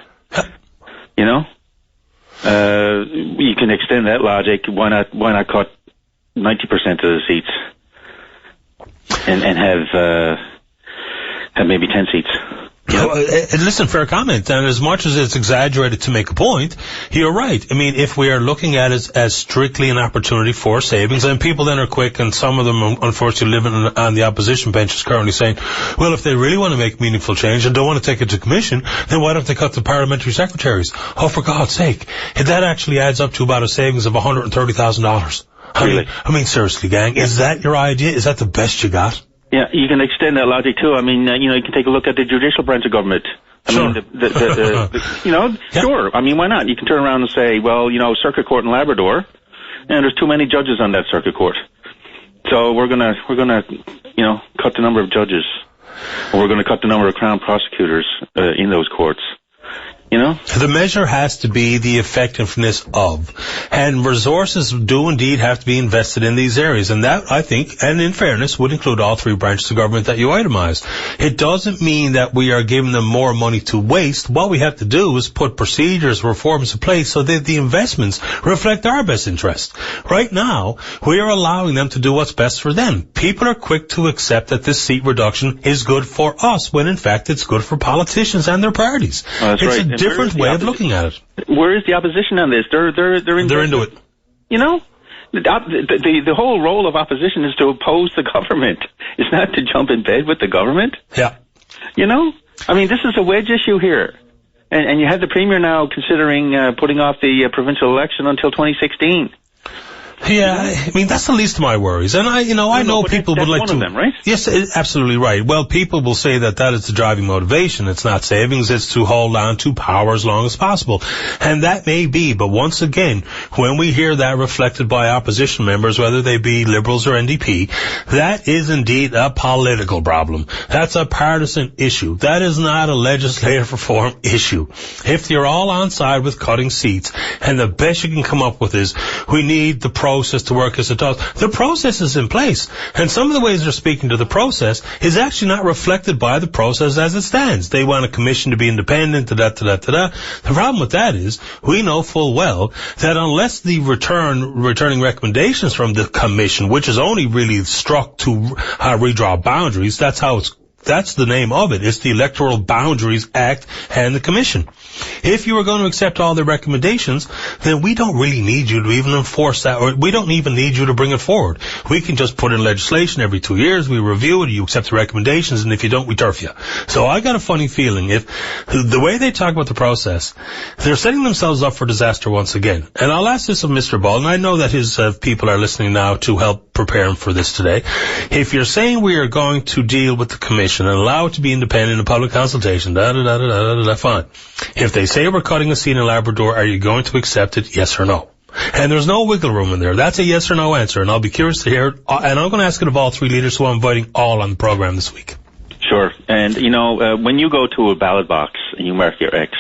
You can extend that logic. Why not cut 90% of the seats and have maybe 10 seats? Listen, fair comment. And as much as it's exaggerated to make a point, you're right. If we are looking at it as strictly an opportunity for savings, and people then are quick, and some of them, unfortunately, living on the opposition bench is currently saying, well, if they really want to make meaningful change and don't want to take it to commission, then why don't they cut the parliamentary secretaries? Oh, for God's sake. That actually adds up to about a savings of $130,000. Really? Seriously, gang, is that your idea? Is that the best you got? Yeah, you can extend that logic too. You can take a look at the judicial branch of government. Sure. Sure. Why not? You can turn around and say, well, circuit court in Labrador, and there's too many judges on that circuit court. So we're gonna, cut the number of judges. Or we're gonna cut the number of crown prosecutors, in those courts. The measure has to be the effectiveness of, and resources do indeed have to be invested in these areas, and that, I think, and in fairness, would include all three branches of government that you itemized. It doesn't mean that we are giving them more money to waste. What we have to do is put procedures, reforms in place so that the investments reflect our best interest. Right now, we are allowing them to do what's best for them. People are quick to accept that this seat reduction is good for us, when in fact it's good for politicians and their parties. Oh, that's right. A different way of looking at it. Where is the opposition on this? They're into it. The whole role of opposition is to oppose the government. It's not to jump in bed with the government. Yeah. This is a wedge issue here. And you have the Premier now considering putting off the provincial election until 2016. Yeah, that's the least of my worries. And I know people would like to... That's one of them, right? Yes, absolutely right. Well, people will say that is the driving motivation. It's not savings, it's to hold on to power as long as possible. And that may be, but once again, when we hear that reflected by opposition members, whether they be Liberals or NDP, that is indeed a political problem. That's a partisan issue. That is not a legislative reform issue. If you're all on side with cutting seats, and the best you can come up with is, we need the process to work as it does. The process is in place, and some of the ways they're speaking to the process is actually not reflected by the process as it stands. They want a commission to be independent, The problem with that is, we know full well that unless the returning recommendations from the commission, which is only really struck to redraw boundaries, that's the name of it. It's the Electoral Boundaries Act and the Commission. If you were going to accept all the recommendations, then we don't really need you to even enforce that, or we don't even need you to bring it forward. We can just put in legislation every 2 years, we review it, you accept the recommendations, and if you don't, we turf you. So I got a funny feeling, if the way they talk about the process, they're setting themselves up for disaster once again. And I'll ask this of Mr. Ball, and I know that his people are listening now to help prepare him for this today. If you're saying we are going to deal with the commission and allow it to be independent in public consultation, fine. If they say we're cutting a seat in Labrador, are you going to accept it, yes or no? And there's no wiggle room in there. That's a yes or no answer, and I'll be curious to hear it. And I'm going to ask it of all three leaders, who I'm inviting all on the program this week. Sure. And, when you go to a ballot box and you mark your X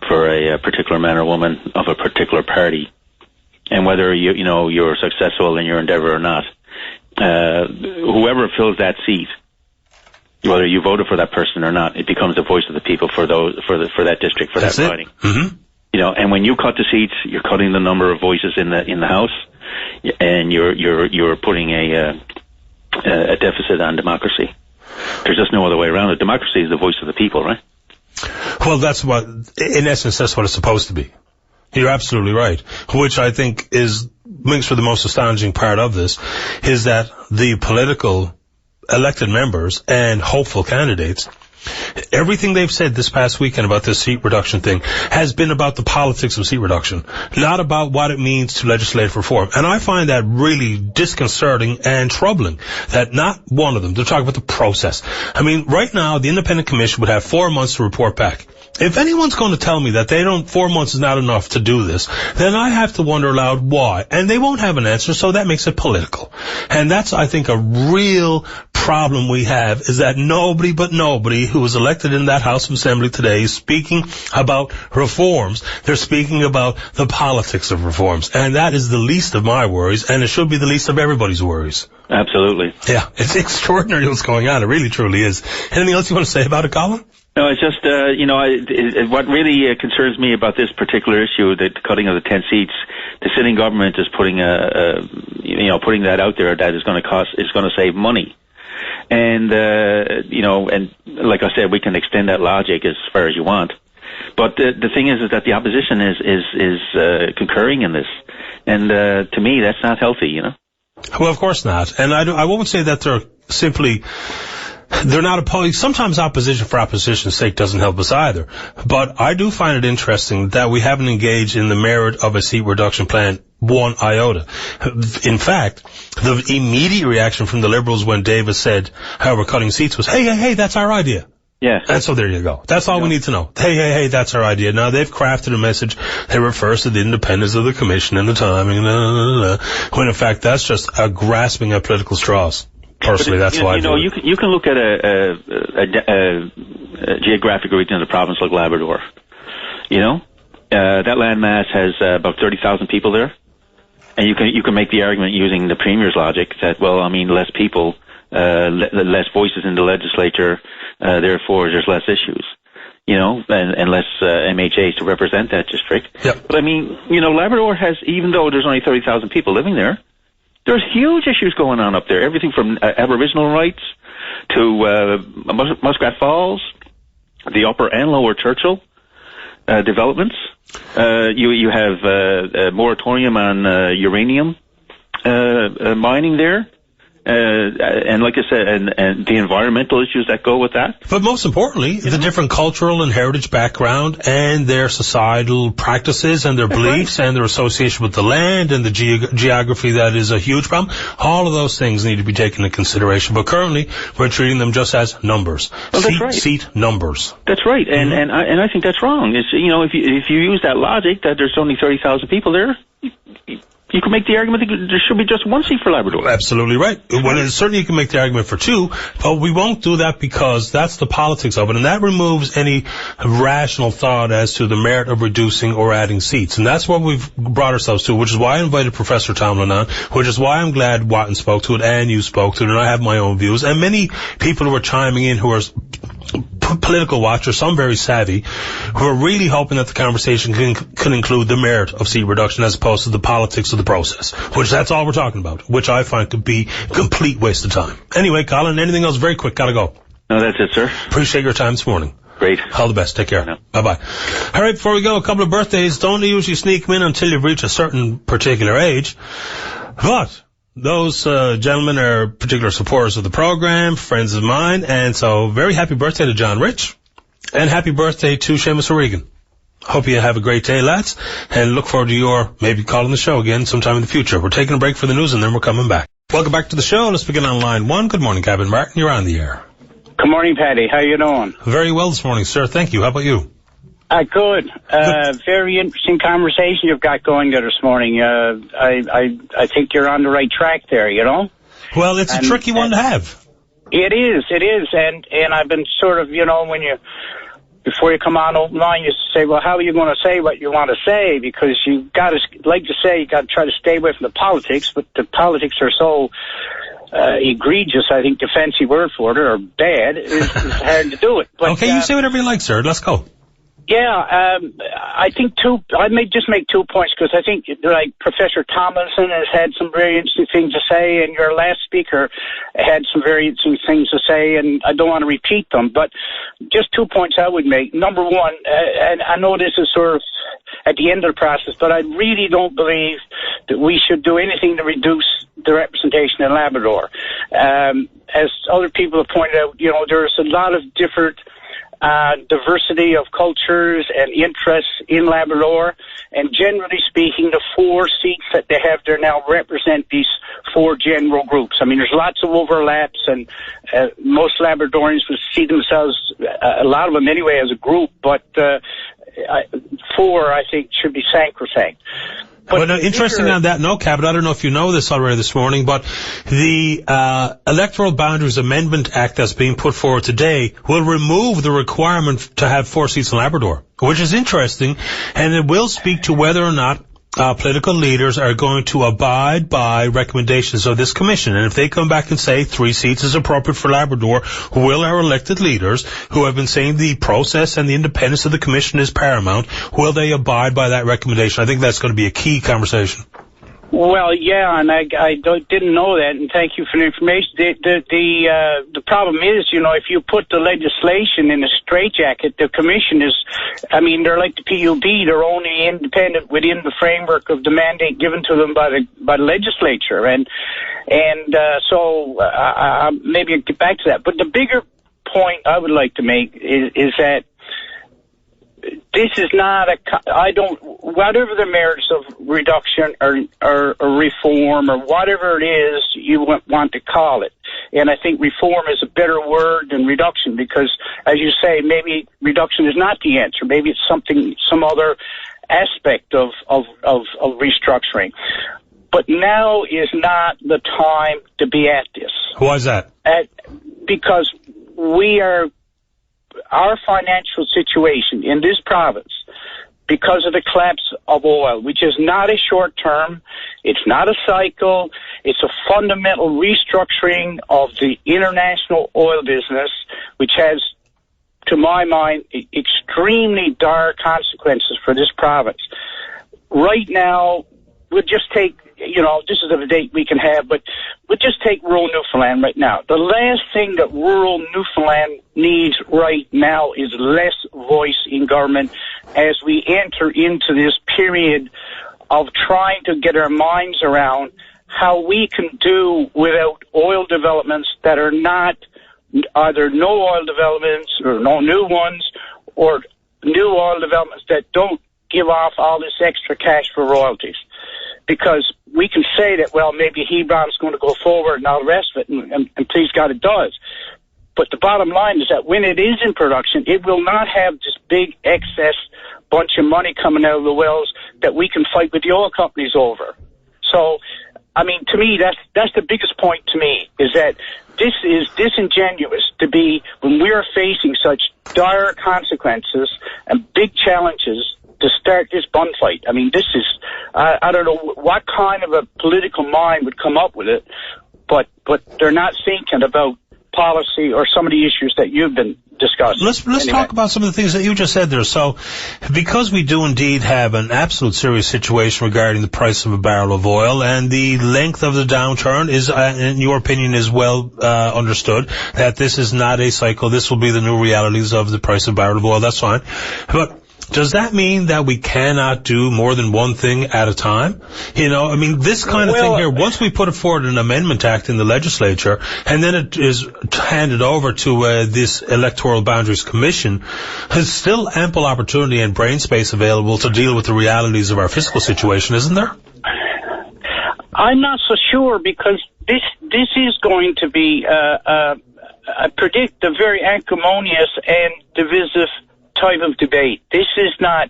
for a particular man or woman of a particular party, and whether you're successful in your endeavor or not, whoever fills that seat, whether you voted for that person or not, it becomes the voice of the people for that district, for that riding. Mm-hmm. And when you cut the seats, you're cutting the number of voices in the House, and you're putting a deficit on democracy. There's just no other way around it. Democracy is the voice of the people, right? Well, in essence, that's what it's supposed to be. You're absolutely right. Which I think makes for the most astonishing part of this, is that the political elected members and hopeful candidates, everything they've said this past weekend about this seat reduction thing has been about the politics of seat reduction, not about what it means to legislative reform. And I find that really disconcerting and troubling, that not one of them, they're talking about the process. I mean, right now, the Independent Commission would have 4 months to report back. If anyone's going to tell me that 4 months is not enough to do this, then I have to wonder aloud why. And they won't have an answer, so that makes it political. And that's, I think, a real problem we have, is that nobody who was elected in that House of Assembly today is speaking about reforms. They're speaking about the politics of reforms. And that is the least of my worries, and it should be the least of everybody's worries. Absolutely. Yeah, it's extraordinary what's going on. It really, truly is. Anything else you want to say about it, Colin? No, it's just, what really concerns me about this particular issue, the cutting of the 10 seats, the sitting government is putting putting that out there that is going to save money. And, and like I said, we can extend that logic as far as you want. But the thing is that the opposition is concurring in this. And, to me, that's not healthy, Well, of course not. And I won't say that they're not opposed. Sometimes opposition for opposition's sake doesn't help us either. But I do find it interesting that we haven't engaged in the merit of a seat reduction plan one iota. In fact, the immediate reaction from the Liberals when Davis said how we're cutting seats was, hey, that's our idea. Yeah. And so there you go. That's all we need to know. Hey, that's our idea. Now they've crafted a message that refers to the independence of the commission and the timing, when in fact that's just a grasping at political straws. Personally, that's why. You can look at a geographic region of the province like Labrador. That landmass has about 30,000 people there, and you can make the argument using the Premier's logic that less people, less voices in the legislature, therefore there's less issues. And less MHAs to represent that district. Yep. But Labrador has, even though there's only 30,000 people living there, there's huge issues going on up there. Everything from Aboriginal rights to Muskrat Falls, the Upper and Lower Churchill developments. You have a moratorium on uranium mining there. And like I said, and the environmental issues that go with that. But most importantly, the different cultural and heritage background and their societal practices and their beliefs and their association with the land and the geography that is a huge problem. All of those things need to be taken into consideration. But currently, we're treating them just as numbers. Well, that's right. Seat numbers. That's right. And I think that's wrong. It's, if you use that logic that there's only 30,000 people there, You can make the argument that there should be just one seat for Labrador. Absolutely right. Well, certainly you can make the argument for two, but we won't do that because that's the politics of it, and that removes any rational thought as to the merit of reducing or adding seats. And that's what we've brought ourselves to, which is why I invited Professor Tomlin on, which is why I'm glad Watton spoke to it and you spoke to it, and I have my own views. And many people who are chiming in who are political watchers, some very savvy, who are really hoping that the conversation can include the merit of seat reduction as opposed to the politics of the process, which that's all we're talking about, which I find could be a complete waste of time. Anyway, Colin, anything else very quick? Gotta go. No, that's it, sir. Appreciate your time this morning. Great. All the best. Take care. No. Bye-bye. All right, before we go, a couple of birthdays. Don't usually sneak them in until you've reached a certain particular age. But those gentlemen are particular supporters of the program, friends of mine, and so very happy birthday to John Rich, and happy birthday to Seamus O'Regan. Hope you have a great day, lads, and look forward to your maybe calling the show again sometime in the future. We're taking a break for the news, and then we're coming back. Welcome back to the show. Let's begin on line one. Good morning, Captain Martin. You're on the air. Good morning, Paddy. How you doing? Very well this morning, sir. Thank you. How about you? Good. Very interesting conversation you've got going there this morning. I think you're on the right track there, you know? Well, it's a tricky one to have. It is, and I've been sort of, you know, before you come on open line, you say, well, how are you going to say what you want to say? Because you got to, like to say, you got to try to stay away from the politics, but the politics are so egregious, I think the fancy word for it, or bad, it's hard to do it. But, okay, you say whatever you like, sir. Let's go. Yeah, I think I may just make 2 points because I think like Professor Tomlinson has had some very interesting things to say, and your last speaker had some very interesting things to say, and I don't want to repeat them, but just 2 points I would make. Number one, and I know this is sort of at the end of the process, but I really don't believe that we should do anything to reduce the representation in Labrador. As other people have pointed out, you know, there's a lot of different diversity of cultures and interests in Labrador, and generally speaking, the 4 seats that they have there now represent these 4 general groups. I mean, there's lots of overlaps, and most Labradorians would see themselves, a lot of them anyway, as a group, but 4, I think, should be sacrosanct. But interesting on that note, Cabot, I don't know if you know this already this morning, but the Electoral Boundaries Amendment Act that's being put forward today will remove the requirement to have 4 seats in Labrador, which is interesting, and it will speak to whether or not political leaders are going to abide by recommendations of this commission. And if they come back and say 3 seats is appropriate for Labrador, will our elected leaders, who have been saying the process and the independence of the commission is paramount, will they abide by that recommendation? I think that's going to be a key conversation. Well, yeah, and I didn't know that, and thank you for the information. The problem is, you know, if you put the legislation in a straitjacket, the commission is, I mean, they're like the PUB, they're only independent within the framework of the mandate given to them by the legislature, and so maybe I'll get back to that. But the bigger point I would like to make is that this is not whatever the merits of reduction or reform or whatever it is you want to call it. And I think reform is a better word than reduction because, as you say, maybe reduction is not the answer. Maybe it's some other aspect of restructuring. But now is not the time to be at this. Why is that? Because our financial situation in this province, because of the collapse of oil, which is not a short term, it's not a cycle, it's a fundamental restructuring of the international oil business, which has, to my mind, extremely dire consequences for this province. Right now, we'll just take, you know, this is a debate we can have, but we'll just take rural Newfoundland right now. The last thing that rural Newfoundland needs right now is less voice in government as we enter into this period of trying to get our minds around how we can do without oil developments that are not either no oil developments or no new ones, or new oil developments that don't give off all this extra cash for royalties. Because we can say that, well, maybe Hebron's going to go forward and all the rest of it, and please God it does. But the bottom line is that when it is in production, it will not have this big excess bunch of money coming out of the wells that we can fight with the oil companies over. So, I mean, to me, that's the biggest point to me, is that this is disingenuous to be, when we are facing such dire consequences and big challenges, to start this bun fight. I mean, this is, I don't know what kind of a political mind would come up with it, but they're not thinking about policy or some of the issues that you've been discussing. Let's talk about some of the things that you just said there. So, because we do indeed have an absolute serious situation regarding the price of a barrel of oil, and the length of the downturn is, in your opinion, is well understood, that this is not a cycle. This will be the new realities of the price of a barrel of oil. That's fine. But does that mean that we cannot do more than one thing at a time? You know, I mean, this kind of thing here, once we put it forward an amendment act in the legislature, and then it is handed over to this Electoral Boundaries Commission, there's still ample opportunity and brain space available to deal with the realities of our fiscal situation, isn't there? I'm not so sure, because this is going to be, I predict, a very acrimonious and divisive type of debate. This is not,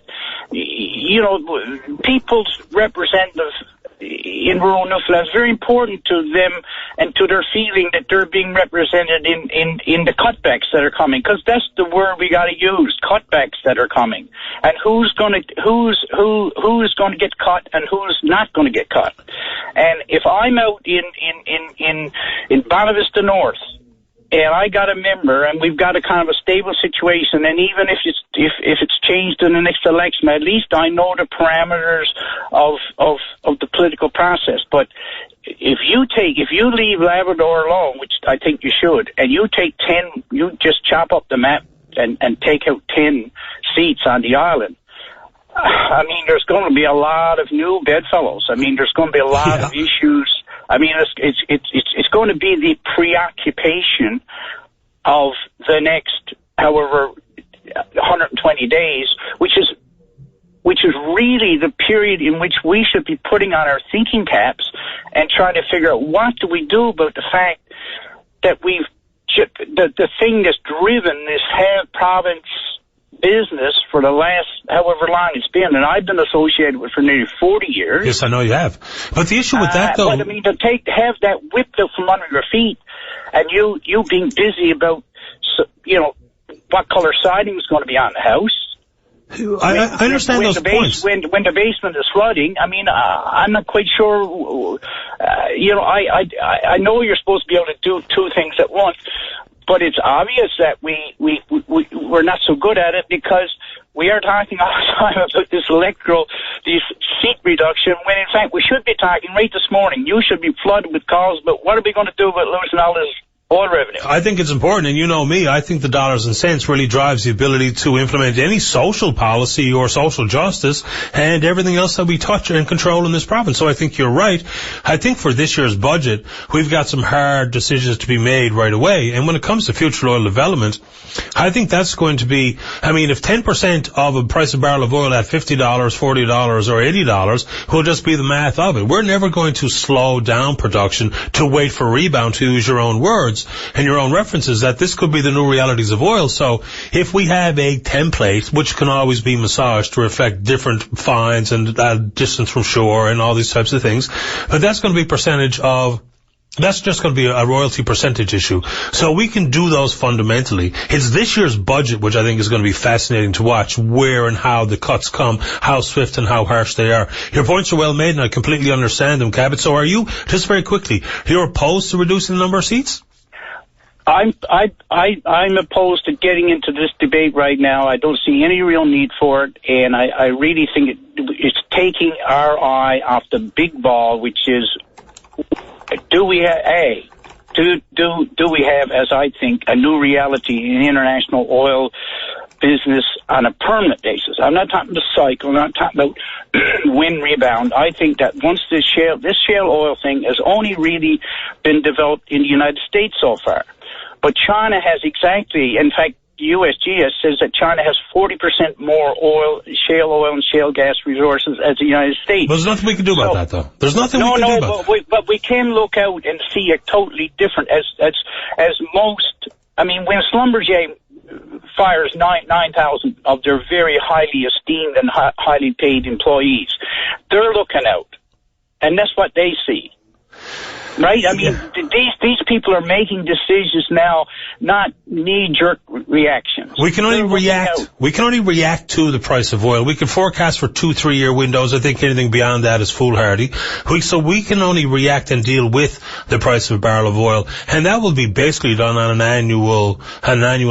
you know, people's representative in rural Newfoundland is very important to them and to their feeling that they're being represented in the cutbacks that are coming, because that's the word we got to use, cutbacks that are coming, and who's going to get cut and who's not going to get cut. And if I'm out in Bonavista North, and I got a member, and we've got a kind of a stable situation, and even if it's changed in the next election, at least I know the parameters of the political process. But if you leave Labrador alone, which I think you should, and you just chop up the map and take out 10 seats on the island, I mean, there's going to be a lot of new bedfellows. I mean, there's going to be a lot of issues. I mean, it's going to be the preoccupation of the next, however, 120 days, which is really the period in which we should be putting on our thinking caps and trying to figure out what do we do about the fact that the thing that's driven this province business for the last however long it's been, and I've been associated with it for nearly 40 years. Yes, I know you have. But the issue with that, though... But, I mean, to have that whipped up from under your feet, and you being busy about, you know, what color siding is going to be on the house. I understand those points. When the basement is flooding, I mean, I'm not quite sure, you know, I know you're supposed to be able to do two things at once, but it's obvious that we're not so good at it, because we are talking all the time about this seat reduction, when in fact we should be talking right this morning. You should be flooded with calls about what are we going to do about losing all this oil revenue. I think it's important, and you know me, I think the dollars and cents really drives the ability to implement any social policy or social justice and everything else that we touch and control in this province. So I think you're right. I think for this year's budget, we've got some hard decisions to be made right away. And when it comes to future oil development, I think that's going to be, I mean, if 10% of a price of barrel of oil at $50, $40, or $80 will just be the math of it. We're never going to slow down production to wait for rebound, to use your own words and your own references, that this could be the new realities of oil. So if we have a template, which can always be massaged to reflect different fines and distance from shore and all these types of things, but that's going to be that's just going to be a royalty percentage issue. So we can do those fundamentally. It's this year's budget which I think is going to be fascinating to watch, where and how the cuts come, how swift and how harsh they are. Your points are well made, and I completely understand them, Cabot. So are you, just very quickly, you're opposed to reducing the number of seats? I'm opposed to getting into this debate right now. I don't see any real need for it, and I really think it's taking our eye off the big ball, which is, do we have, as I think, a new reality in international oil business on a permanent basis? I'm not talking about cycle. I'm not talking about wind rebound. I think that once this shale oil thing has only really been developed in the United States so far. But China has in fact, USGS says that China has 40% more shale oil and shale gas resources as the United States. There's nothing we can do about that, though. There's nothing we can do about that. But we can look out and see a totally different, as most, I mean, when Schlumberger fires 9,000 of their very highly esteemed and highly paid employees, they're looking out. and that's what they see. Right? I mean, these people are making decisions now, not knee-jerk reactions. We can only react to the price of oil. We can forecast for 2-3 year windows. I think anything beyond that is foolhardy. So we can only react and deal with the price of a barrel of oil, and that will be basically done on an annual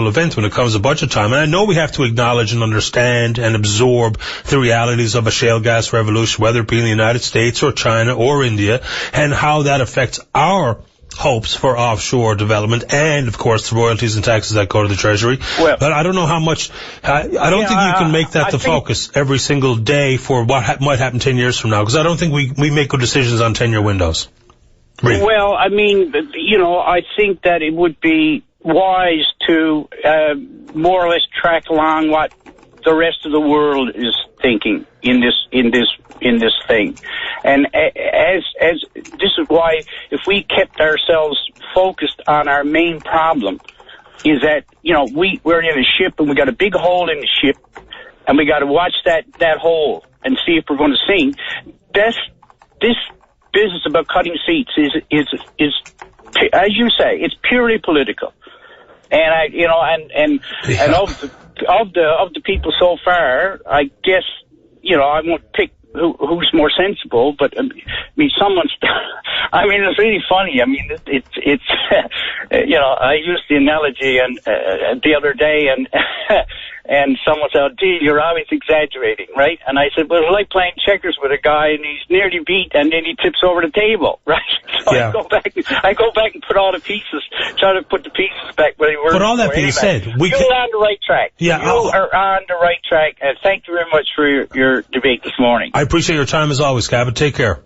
event when it comes to budget time. And I know we have to acknowledge and understand and absorb the realities of a shale gas revolution, whether it be in the United States or China or India, and how that affects our hopes for offshore development and, of course, the royalties and taxes that go to the Treasury. Well, but I don't know how much... I don't think you can make that the focus every single day for what might happen 10 years from now, because I don't think we make good decisions on 10-year windows. Really. Well, I mean, I think that it would be wise to more or less track along what the rest of the world is thinking in this thing. And as this is why, if we kept ourselves focused on our main problem, is that, we're in a ship and we got a big hole in the ship and we got to watch that hole and see if we're going to sink. This business about cutting seats is as you say, it's purely political. And of the people so far, I guess, I won't pick who's more sensible, but I mean, it's really funny. I mean, it's I used the analogy and the other day, and someone said, "Gee, you're always exaggerating, right?" And I said, "Well, it's like playing checkers with a guy, and he's nearly beat, and then he tips over the table, right?" So yeah. I go back and put all the pieces, try to put the pieces back where they were. But all that being said, you're on the right track. Yeah, you are on the right track, and thank you very much for your debate this morning. I appreciate your time as always, Cabot. Take care.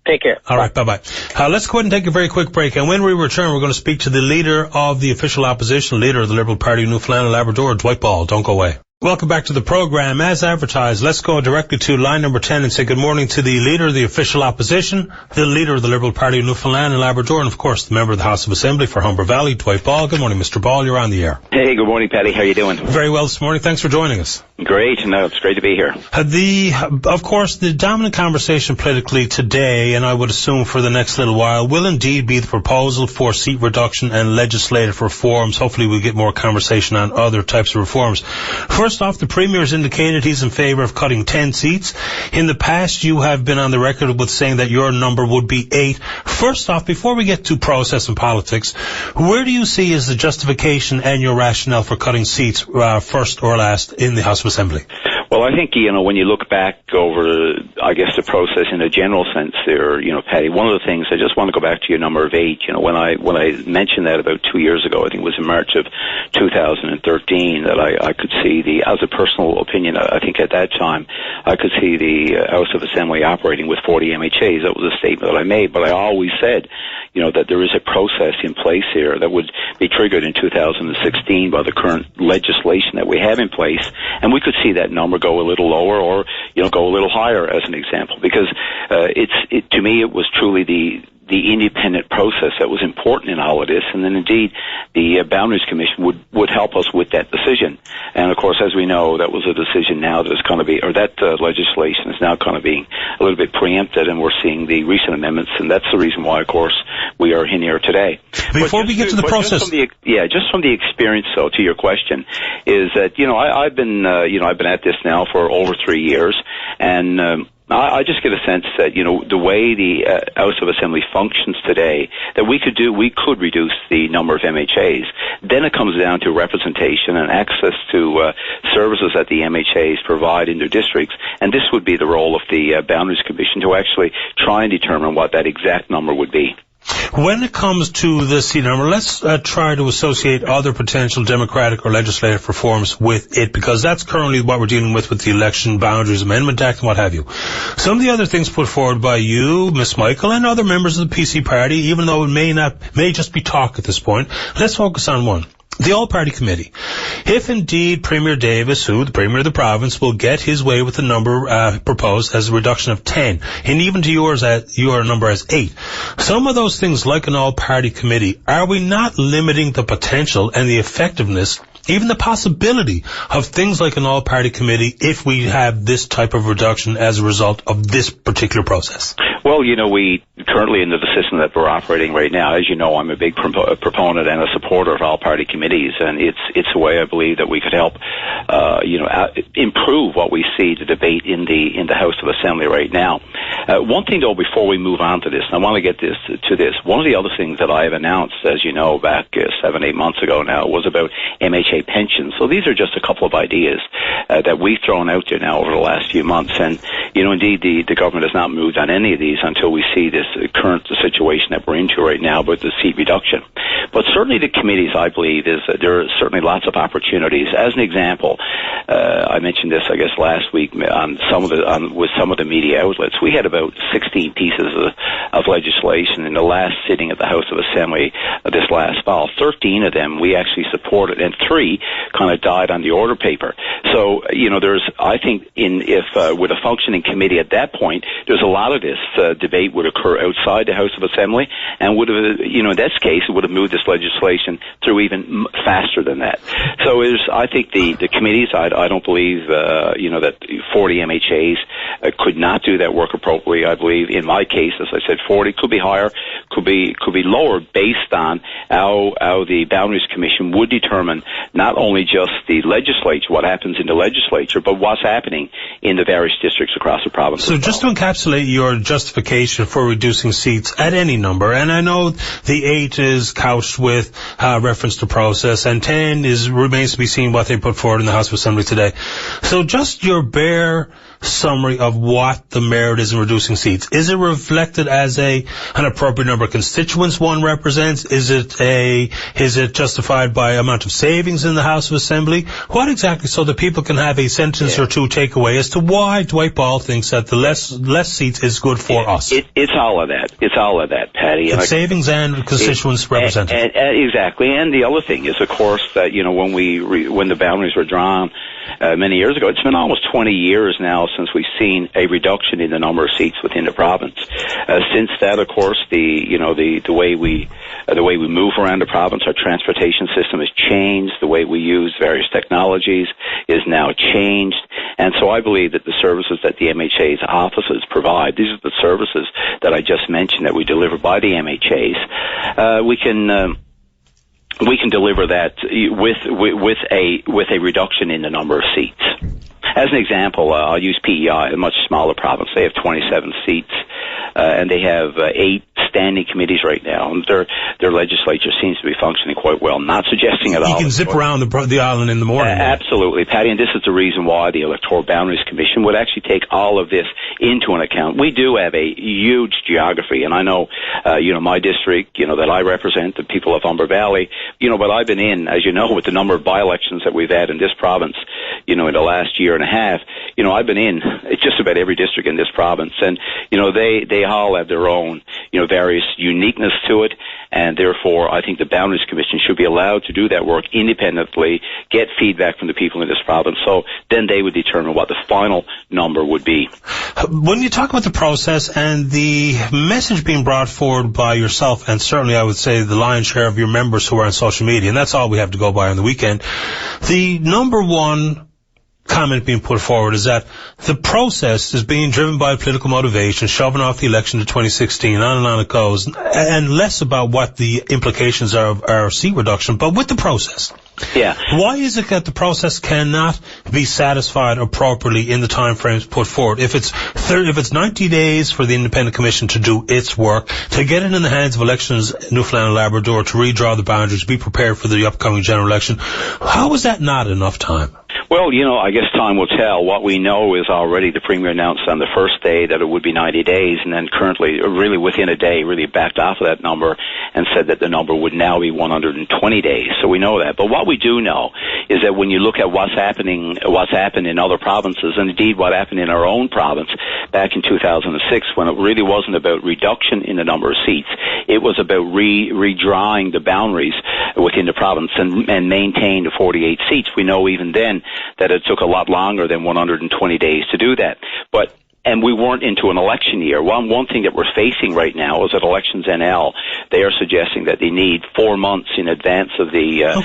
Take care. All right, bye-bye. Let's go ahead and take a very quick break. And when we return, we're going to speak to the leader of the official opposition, leader of the Liberal Party of Newfoundland and Labrador, Dwight Ball. Don't go away. Welcome back to the program. As advertised, let's go directly to line number 10 and say good morning to the leader of the official opposition, the leader of the Liberal Party of Newfoundland and Labrador, and of course the member of the House of Assembly for Humber Valley, Dwight Ball. Good morning, Mr. Ball. You're on the air. Hey, good morning, Paddy. How are you doing? Very well this morning. Thanks for joining us. Great. No, it's great to be here. Of course, the dominant conversation politically today, and I would assume for the next little while, will indeed be the proposal for seat reduction and legislative reforms. Hopefully we'll get more conversation on other types of reforms. First off, the Premier's indicated he's in favour of cutting 10 seats. In the past, you have been on the record with saying that your number would be 8. First off, before we get to process and politics, where do you see as the justification and your rationale for cutting seats first or last in the House of Assembly? Well, I think, when you look back over, I guess, the process in a general sense there, Paddy, one of the things, I just want to go back to your number of 8. When I mentioned that about 2 years ago, I think it was in March of 2013, that I could see as a personal opinion, I think at that time, I could see the House of Assembly operating with 40 MHAs. That was a statement that I made, but I always said, that there is a process in place here that would be triggered in 2016 by the current legislation that we have in place, and we could see that number go a little lower or, go a little higher as an example, because to me it was truly the independent process that was important in all of this, and then indeed the Boundaries Commission would help us with that decision. And of course, as we know, that was a decision now that is going to be, or that legislation is now kind of being a little bit preempted, and we're seeing the recent amendments, and that's the reason why, of course, we are in here today. Before we get to the process, just from the experience, though, to your question, is that I've been at this now for over 3 years, and I just get a sense that, the way the House of Assembly functions today, that we could reduce the number of MHAs. Then it comes down to representation and access to services that the MHAs provide in their districts, and this would be the role of the Boundaries Commission to actually try and determine what that exact number would be. When it comes to the seat number, let's try to associate other potential democratic or legislative reforms with it, because that's currently what we're dealing with the Election Boundaries Amendment Act and what have you. Some of the other things put forward by you, Miss Michael, and other members of the PC party, even though it may just be talk at this point, let's focus on one. The All-Party Committee. If indeed Premier Davis, who the Premier of the province, will get his way with the number proposed as a reduction of 10, and even to your number as 8, some of those things like an All-Party Committee, are we not limiting the potential and the effectiveness, even the possibility of things like an All-Party Committee if we have this type of reduction as a result of this particular process? Well, we currently into the system that we're operating right now, as you know, I'm a big proponent and a supporter of all party committees, and it's a way I believe that we could help, improve what we see the debate in the House of Assembly right now. One thing though, before we move on to this, and I want to get to this, one of the other things that I have announced, as you know, back 7-8 months ago now, was about MHA pensions. So these are just a couple of ideas that we've thrown out there now over the last few months, and indeed the government has not moved on any of these until we see this current situation that we're into right now with the seat reduction. But certainly the committees, I believe, is that there are certainly lots of opportunities. As an example, I mentioned this, I guess, last week with some of the media outlets. We had about 16 pieces of legislation in the last sitting of the House of Assembly this last fall. 13 of them we actually supported, and 3 kind of died on the order paper. So, I think with a functioning committee at that point, there's a lot of this debate would occur outside the House of Assembly, and would have, in this case, it would have moved this legislation through even faster than that. So I think the committees, I don't believe, that 40 MHAs could not do that work appropriately. I believe, in my case, as I said, 40 could be higher, could be lower, based on how the Boundaries Commission would determine not only just the legislature, what happens in the legislature, but what's happening in the various districts across the province. So just to encapsulate your justification for reducing seats at any number, and I know the 8 is couched with reference to process, and 10 remains to be seen what they put forward in the House of Assembly today. So just your bare summary of what the merit is in reducing seats. Is it reflected as an appropriate number of constituents one represents? Is it justified by amount of savings in the House of Assembly? What exactly, so that people can have a sentence or two takeaway as to why Dwight Ball thinks that the less seats is good for us? It's all of that. It's all of that, Paddy. And savings and constituents represented. Exactly. And the other thing is, of course, that when the boundaries were drawn many years ago, it's been almost 20 years now since we've seen a reduction in the number of seats within the province. Since that, of course, the way we move around the province, our transportation system has changed. The way we use various technologies is now changed. And so I believe that the services that the MHA's offices provide, these are the services that I just mentioned that we deliver by the MHAs, we can deliver that with a reduction in the number of seats. As an example, I'll use PEI, a much smaller province. They have 27 seats, and they have 8 standing committees right now, and their legislature seems to be functioning quite well. Not suggesting at all. You can zip around the island in the morning. Absolutely, Patty, and this is the reason why the Electoral Boundaries Commission would actually take all of this into an account. We do have a huge geography, and I know, my district, that I represent, the people of Humber Valley, but I've been in, as you know, with the number of by-elections that we've had in this province, in the last year and a half, I've been in just about every district in this province, and, they all have their own, various uniqueness to it, and therefore I think the Boundaries Commission should be allowed to do that work independently, get feedback from the people in this province, so then they would determine what the final number would be. When you talk about the process and the message being brought forward by yourself, and certainly I would say the lion's share of your members who are on social media, and that's all we have to go by on the weekend, the number one comment being put forward is that the process is being driven by political motivation, shoving off the election to 2016, on and on it goes, and less about what the implications are of our seat reduction, but with the process. Yeah. Why is it that the process cannot be satisfied appropriately in the time frames put forward? If it's 90 days for the Independent Commission to do its work, to get it in the hands of Elections Newfoundland and Labrador, to redraw the boundaries, be prepared for the upcoming general election, how is that not enough time? Well, I guess time will tell. What we know is already the Premier announced on the first day that it would be 90 days, and then currently, really within a day, really backed off of that number and said that the number would now be 120 days. So we know that. But what we do know is that when you look at what's happened in other provinces, and indeed what happened in our own province back in 2006, when it really wasn't about reduction in the number of seats, it was about redrawing the boundaries within the province and maintain the 48 seats. We know even then that it took a lot longer than 120 days to do that. And we weren't into an election year. One thing that we're facing right now is that Elections NL, they are suggesting that they need 4 months in advance of the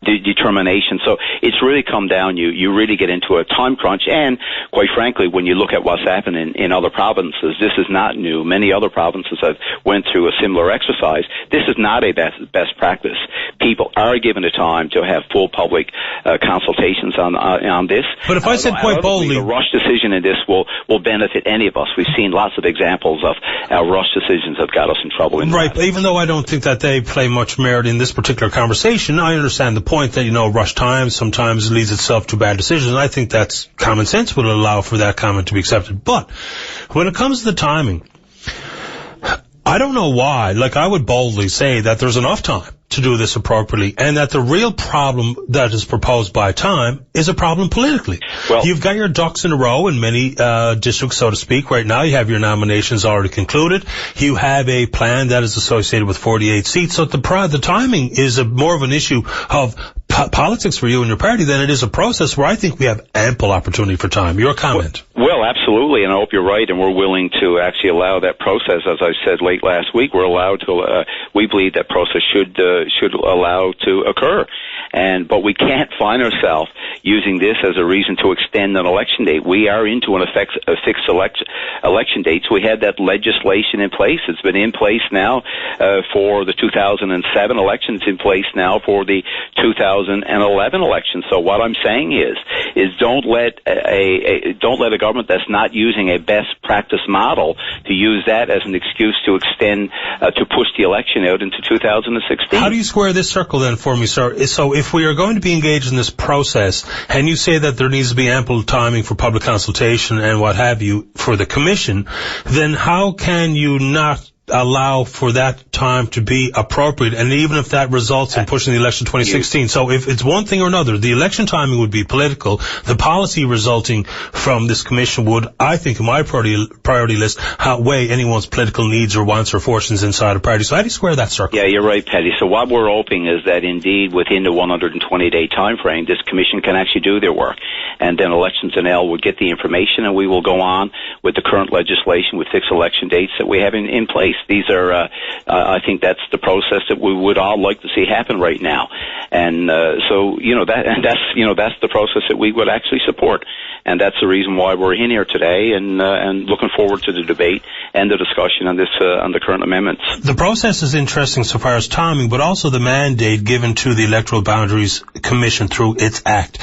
determination. So it's really come down, you really get into a time crunch, and quite frankly, when you look at what's happening in other provinces, this is not new. Many other provinces have went through a similar exercise. This is not a best practice. People are given the time to have full public consultations on this. But if I said quite boldly, a rush decision in this will benefit any of us. We've seen lots of examples of how rush decisions have got us in trouble. Right, but even though I don't think that they play much merit in this particular conversation, I understand the point that, rush time sometimes leads itself to bad decisions, and I think that's common sense would allow for that comment to be accepted. But when it comes to the timing, I don't know why. I would boldly say that there's enough time to do this appropriately, and that the real problem that is proposed by time is a problem politically. Well, you've got your ducks in a row in many districts, so to speak. Right now, you have your nominations already concluded. You have a plan that is associated with 48 seats. So the timing is more of an issue of politics for you and your party than it is a process where I think we have ample opportunity for time. Your comment? Well, absolutely, and I hope you're right, and we're willing to actually allow that process. As I said late last week, we're allowed to. We believe that process should allow to occur. But we can't find ourselves using this as a reason to extend an election date. We are into a fixed election date. So we had that legislation in place. It's been in place now for the 2007 election. It's in place now for the 2011 election. So what I'm saying is don't let a government that's not using a best practice model to use that as an excuse to extend to push the election out into 2016. How do you square this circle then for me, sir? So if we are going to be engaged in this process, and you say that there needs to be ample timing for public consultation and what have you for the commission, then how can you not allow for that time to be appropriate, and even if that results in pushing the election 2016. So if it's one thing or another, the election timing would be political. The policy resulting from this commission would, I think, in my priority list, outweigh anyone's political needs or wants or fortunes inside a party. So how do you square that circle? Yeah, you're right, Paddy. So what we're hoping is that indeed within the 120-day time frame, this commission can actually do their work. And then Elections NL will get the information, and we will go on with the current legislation with fixed election dates that we have in place. These are, I think that's the process that we would all like to see happen right now. And so, that's the process that we would actually support. And that's the reason why we're in here today and looking forward to the debate and the discussion on this, on the current amendments. The process is interesting so far as timing, but also the mandate given to the Electoral Boundaries Commission through its act.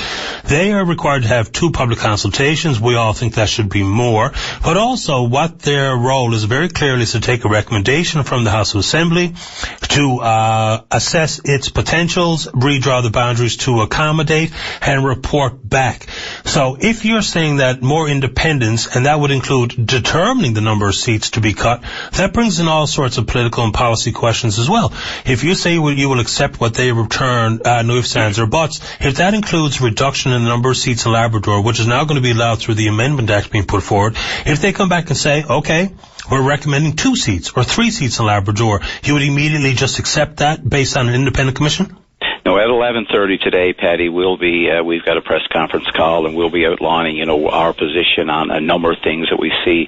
They are required to have 2 public consultations. We all think that should be more. But also what their role is very clearly is to take a recommendation from the House of Assembly to assess its potentials, redraw the boundaries to accommodate, and report back. So if you're saying that more independence, and that would include determining the number of seats to be cut, that brings in all sorts of political and policy questions as well. If you say you will accept what they return, no ifs, ands, or buts, if that includes reduction in the number of seats in Labrador, which is now going to be allowed through the Amendment Act being put forward, if they come back and say, okay, we're recommending 2 seats or 3 seats in Labrador, you would immediately just accept that based on an independent commission? No, at 11:30 today, Patty, we've got a press conference call, and we'll be outlining, our position on a number of things that we see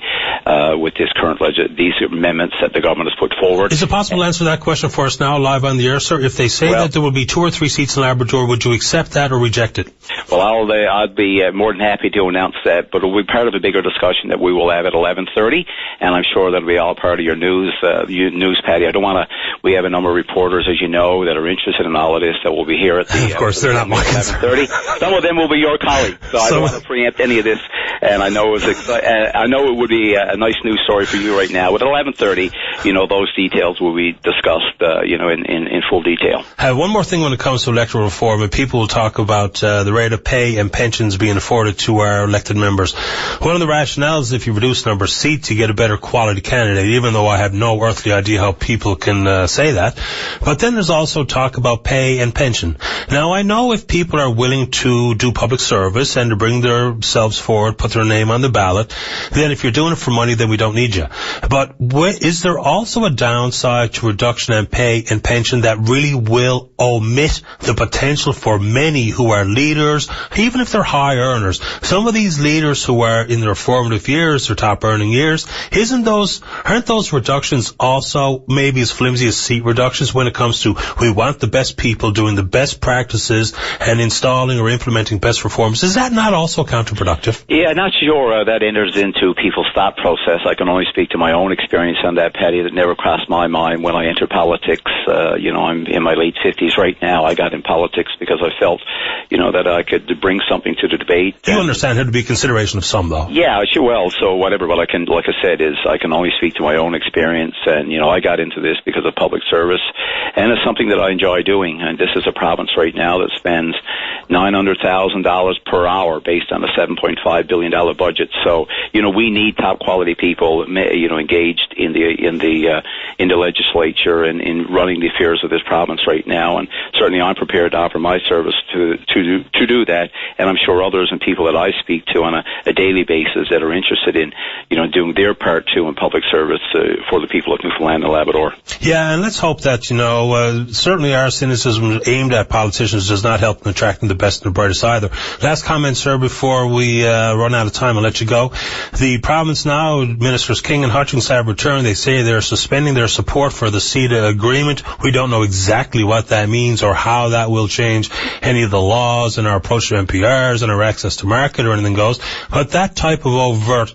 with this current these amendments that the government has put forward. Is it possible to answer that question for us now, live on the air, sir? If they say that there will be 2 or 3 seats in Labrador, would you accept that or reject it? Well, I'd be more than happy to announce that, but it will be part of a bigger discussion that we will have at 11:30, and I'm sure that'll be all part of your news, Patty. I don't want to. We have a number of reporters, as you know, that are interested in all of this that will be here at the. Of course, they're not my 11:30. Some of them will be your colleagues, so I don't want to preempt any of this. And I know I know it would be a nice news story for you right now. But at 11:30, those details will be discussed, in full detail. One more thing when it comes to electoral reform, and people will talk about the rate of pay and pensions being afforded to our elected members. One of the rationales is if you reduce the number of seats, you get a better quality candidate, even though I have no earthly idea how people can say that. But then there's also talk about pay and pension. Now, I know if people are willing to do public service and to bring themselves forward, put put their name on the ballot. Then if you're doing it for money, then we don't need you. But is there also a downside to reduction in pay and pension that really will omit the potential for many who are leaders, even if they're high earners? Some of these leaders who are in their formative years, their top earning years, aren't those reductions also maybe as flimsy as seat reductions when it comes to we want the best people doing the best practices and installing or implementing best reforms? Is that not also counterproductive? Yeah, not sure that enters into people's thought process. I can only speak to my own experience on that, Patty. That never crossed my mind when I entered politics. I'm in my late 50s right now. I got in politics because I felt, that I could bring something to the debate. You understand there to be consideration of some, though. Yeah, sure. Well, so whatever. But I can only speak to my own experience, and I got into this because of public service, and it's something that I enjoy doing. And this is a province right now that spends $900,000 per hour based on a $7.5 billion budget. So we need top quality people, engaged in the legislature and in running the affairs of this province right now. And certainly, I'm prepared to offer my service to do that. And I'm sure others and people that I speak to on a daily basis that are interested in doing their part too in public service for the people of Newfoundland and Labrador. Yeah, and let's hope that certainly our cynicism aimed at politicians does not help in attracting the best and the brightest either. Last comment, sir, before we run out of time, I'll let you go. The province now, Ministers King and Hutchings have returned. They say they're suspending their support for the CETA agreement. We don't know exactly what that means or how that will change any of the laws and our approach to MPRs and our access to market or anything goes. But that type of overt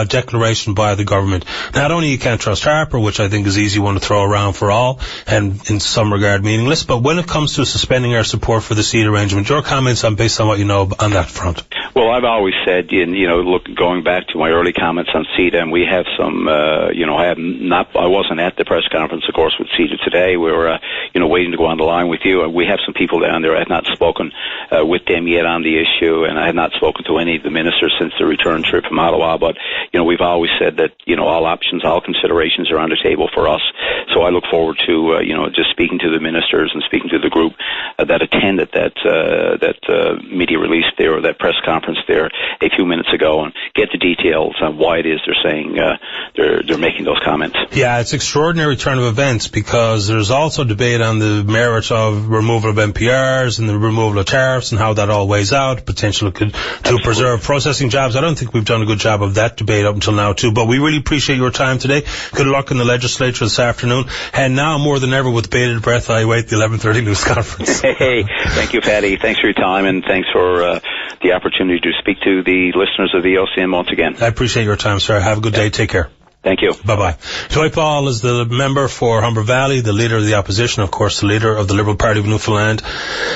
declaration by the government. Not only you can't trust Harper, which I think is an easy one to throw around for all, and in some regard meaningless, but when it comes to suspending our support for the CETA arrangement, your comments on based on what you know on that front? Well, I've always said, going back to my early comments on CETA, and we have some, I wasn't at the press conference, of course, with CETA today. We were, waiting to go on the line with you. We have some people down there. I have not spoken with them yet on the issue, and I have not spoken to any of the ministers since the return trip from Ottawa, but we've always said that, all options, all considerations are on the table for us. So I look forward to, just speaking to the ministers and speaking to the group that attended that media release there, or that press conference there a few minutes ago, and get the details on why it is they're saying, they're making those comments. Yeah, it's extraordinary turn of events because there's also debate on the merits of removal of MPRs and the removal of tariffs and how that all weighs out, potential to preserve processing jobs. I don't think we've done a good job of that debate up until now too, but we really appreciate your time today. Good luck in the legislature this afternoon, and now more than ever with bated breath I await the 11:30 news conference. Hey, thank you, Patty. Thanks for your time, and thanks for the opportunity to speak to the listeners of the VOCM once again. I appreciate your time, sir. Have a good day. Take care. Thank you. Bye-bye. Dwight Ball is the member for Humber Valley, the leader of the opposition, of course, the leader of the Liberal Party of Newfoundland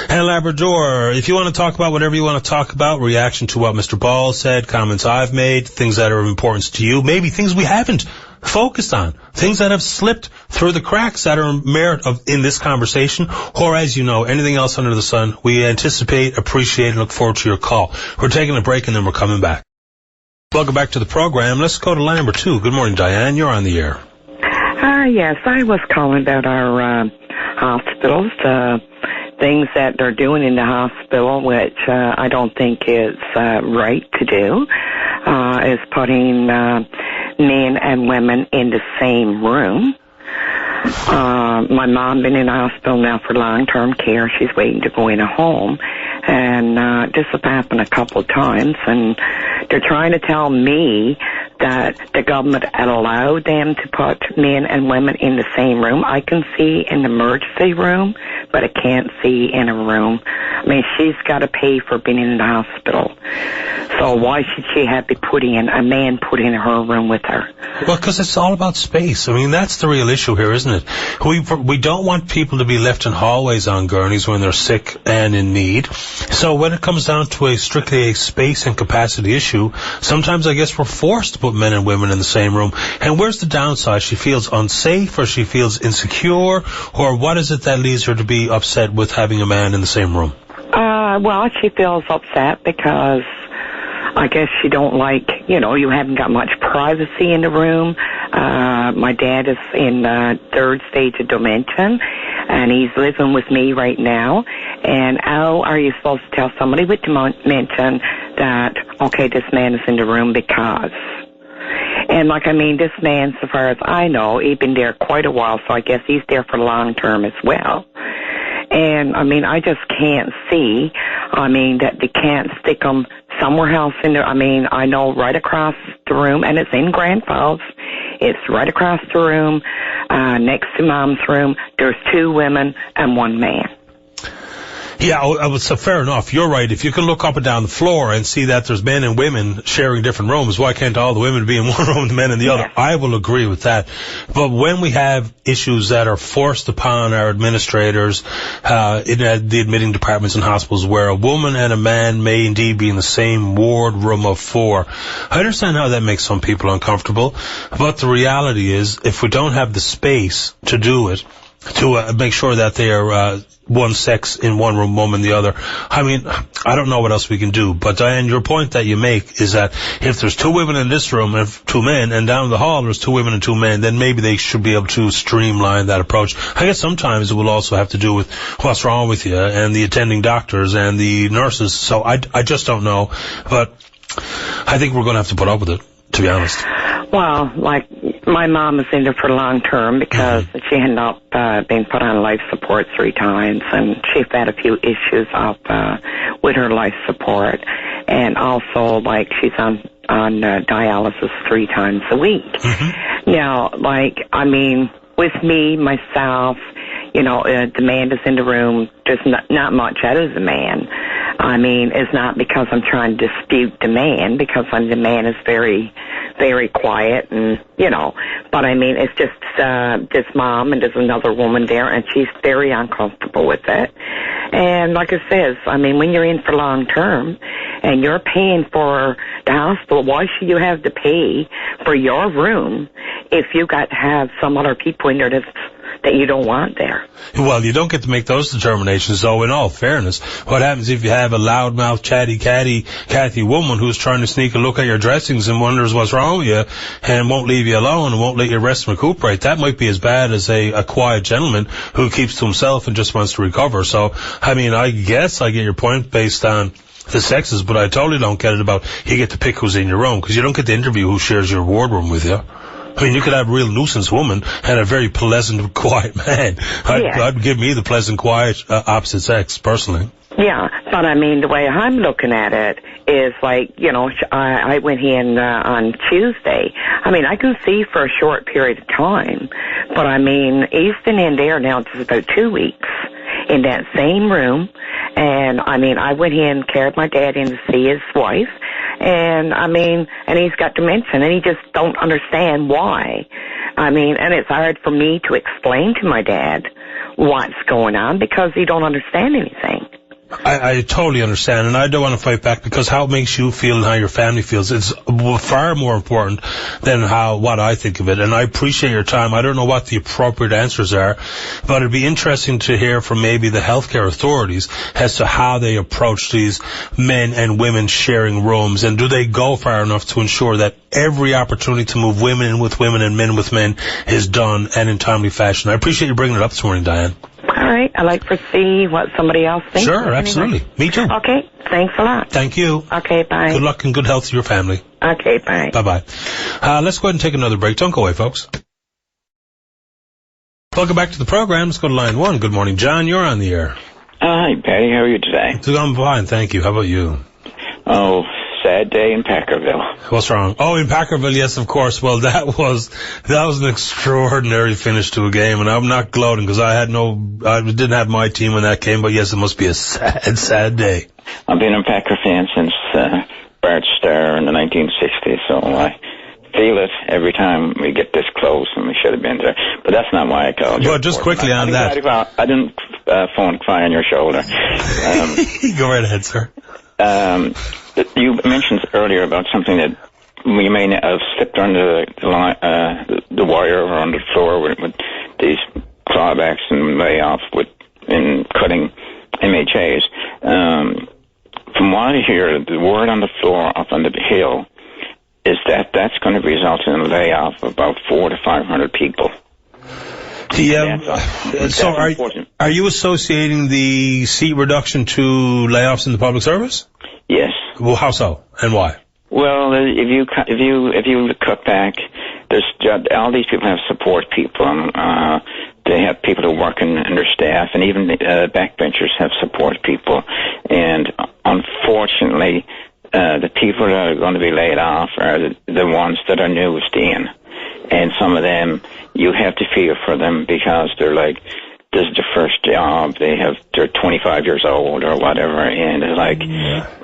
and Labrador. If you want to talk about whatever you want to talk about, reaction to what Mr. Ball said, comments I've made, things that are of importance to you, maybe things we haven't focused on, things that have slipped through the cracks that are merit of in this conversation, or as you know, anything else under the sun, we anticipate, appreciate, and look forward to your call. We're taking a break and then we're coming back. Welcome back to the program. Let's go to line number 2. Good morning, Diane. You're on the air. Yes, I was calling about our hospitals, things that they're doing in the hospital, which I don't think is right to do, is putting men and women in the same room. My mom been in the hospital now for long-term care. She's waiting to go in a home. And this has happened a couple of times, and they're trying to tell me that the government allowed them to put men and women in the same room. I can see in the emergency room, but I can't see in a room. I mean, she's got to pay for being in the hospital. So why should she have to a man put in her room with her? Well, because it's all about space. I mean, that's the real issue here, isn't it? We don't want people to be left in hallways on gurneys when they're sick and in need. So when it comes down to strictly a space and capacity issue, sometimes I guess we're forced to put men and women in the same room. And where's the downside? She feels unsafe, or she feels insecure, or what is it that leads her to be upset with having a man in the same room? Well, she feels upset because I guess she don't like, you haven't got much privacy in the room. My dad is in third stage of dementia, and he's living with me right now. And how are you supposed to tell somebody with dementia that, okay, this man is in the room because. And, like, I mean, this man, so far as I know, he's been there quite a while, so I guess he's there for long term as well. And, I mean, I just can't see, I mean, that they can't stick them somewhere else in there. I mean, I know right across the room, and it's in Grand Falls. It's right across the room, next to Mom's room. There's 2 women and 1 man. Yeah, so fair enough. You're right. If you can look up and down the floor and see that there's men and women sharing different rooms, why can't all the women be in one room and the men in the other? I will agree with that. But when we have issues that are forced upon our administrators in the admitting departments and hospitals where a woman and a man may indeed be in the same ward room of 4, I understand how that makes some people uncomfortable. But the reality is, if we don't have the space to do it, to make sure that they are one sex in one room, woman in the other. I mean, I don't know what else we can do. But, Diane, your point that you make is that if there's 2 women in this room and 2 men, and down the hall there's 2 women and 2 men, then maybe they should be able to streamline that approach. I guess sometimes it will also have to do with what's wrong with you and the attending doctors and the nurses. So I just don't know. But I think we're going to have to put up with it, to be honest. Well, like, my mom was in there for long term because she ended up being put on life support 3 times, and she's had a few issues with her life support, and also, like, she's on dialysis 3 times a week. Now, like, I mean, with me, myself, you know, the man is in the room, there's not much out of the man. I mean, it's not because I'm trying to dispute the man, because the man is very, very quiet, and, you know, but I mean, it's just this mom, and there's another woman there, and she's very uncomfortable with it. And like it says, I mean, when you're in for long term and you're paying for the hospital, why should you have to pay for your room if you got to have some other people in there that you don't want there? Well, you don't get to make those determinations, though, in all fairness. What happens if you have a loudmouth, chatty Cathy woman who's trying to sneak a look at your dressings and wonders what's wrong with you and won't leave you alone and won't let you rest and recuperate? That might be as bad as a quiet gentleman who keeps to himself and just wants to recover. So, I mean, I guess I get your point based on the sexes, but I totally don't get it about you get to pick who's in your room, because you don't get to interview who shares your wardroom with you. I mean, you could have a real nuisance woman and a very pleasant, quiet man. I'd give me the pleasant, quiet, opposite sex, personally. Yeah, but I mean, the way I'm looking at it is like, you know, I went in on Tuesday. I mean, I could see for a short period of time, but I mean, he's been in there now just about 2 weeks in that same room. And I mean, I went in, carried my dad in to see his wife. And I mean, and he's got dementia, and he just don't understand why. I mean, and it's hard for me to explain to my dad what's going on because he don't understand anything. I totally understand, and I don't want to fight back, because how it makes you feel and how your family feels is far more important than what I think of it. And I appreciate your time. I don't know what the appropriate answers are, but it'd be interesting to hear from maybe the healthcare authorities as to how they approach these men and women sharing rooms, and do they go far enough to ensure that every opportunity to move women in with women and men with men is done and in timely fashion. I appreciate you bringing it up this morning, Diane. All right. I'd like to see what somebody else thinks. Sure, absolutely. Me too. Okay. Thanks a lot. Thank you. Okay, bye. Good luck and good health to your family. Okay, bye. Bye-bye. Let's go ahead and take another break. Don't go away, folks. Welcome back to the program. Let's go to line 1. Good morning, John. You're on the air. Hi, Patty. How are you today? I'm fine, thank you. How about you? Oh, sad day in Packerville. What's wrong? Oh, in Packerville, yes, of course. Well, that was an extraordinary finish to a game, and I'm not gloating because I didn't have my team when that came, but yes, it must be a sad, sad day. I've been a Packer fan since Bart Starr in the 1960s, so I feel it every time we get this close, and we should have been there. But that's not why I called you. Well, just quickly on that. I didn't phone cry on your shoulder. Go right ahead, sir. You mentioned earlier about something that we may have slipped under the wire or on the floor with these clawbacks and layoffs in cutting MHAs. From what I hear, the word on the floor up on the hill is that that's going to result in a layoff of about 400 to 500 people. So are you associating the seat reduction to layoffs in the public service? Yes. Well, how so, and why? Well, if you cut back, there's all these people have support people. They have people who work in their staff, and even backbenchers have support people. And unfortunately, the people that are going to be laid off are the ones that are newest in. And some of them, you have to feel for them because they're like, this is their first job. They're 25 years old or whatever, and it's like,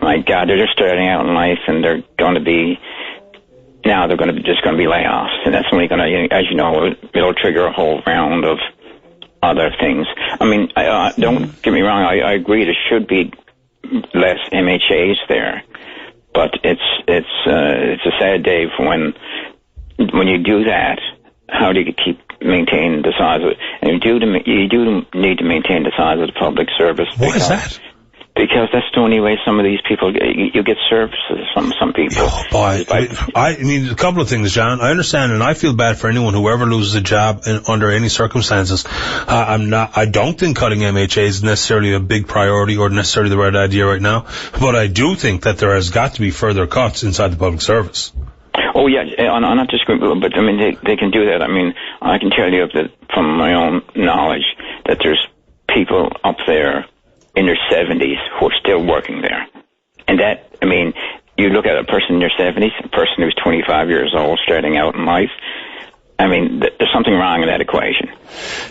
my God, they're just starting out in life, and they're going to be just going to be layoffs, and that's only going to, as you know, it'll trigger a whole round of other things. I mean, don't get me wrong. I agree there should be less MHAs there, but it's a sad day for when you do that. How do you maintain the size of it? And you do need to maintain the size of the public service. Why is that? Because that's the only way some of these people you get services from some people. Oh, boy. I mean, a couple of things, John. I understand, and I feel bad for anyone who ever loses a job under any circumstances. I don't think cutting MHA is necessarily a big priority or necessarily the right idea right now, but I do think that there has got to be further cuts inside the public service. Oh, yeah, I'm not disagreeing, but I mean, they can do that. I mean, I can tell you that from my own knowledge that there's people up there in their 70s who are still working there. And that, I mean, you look at a person in their 70s, a person who's 25 years old starting out in life, I mean, there's something wrong in that equation.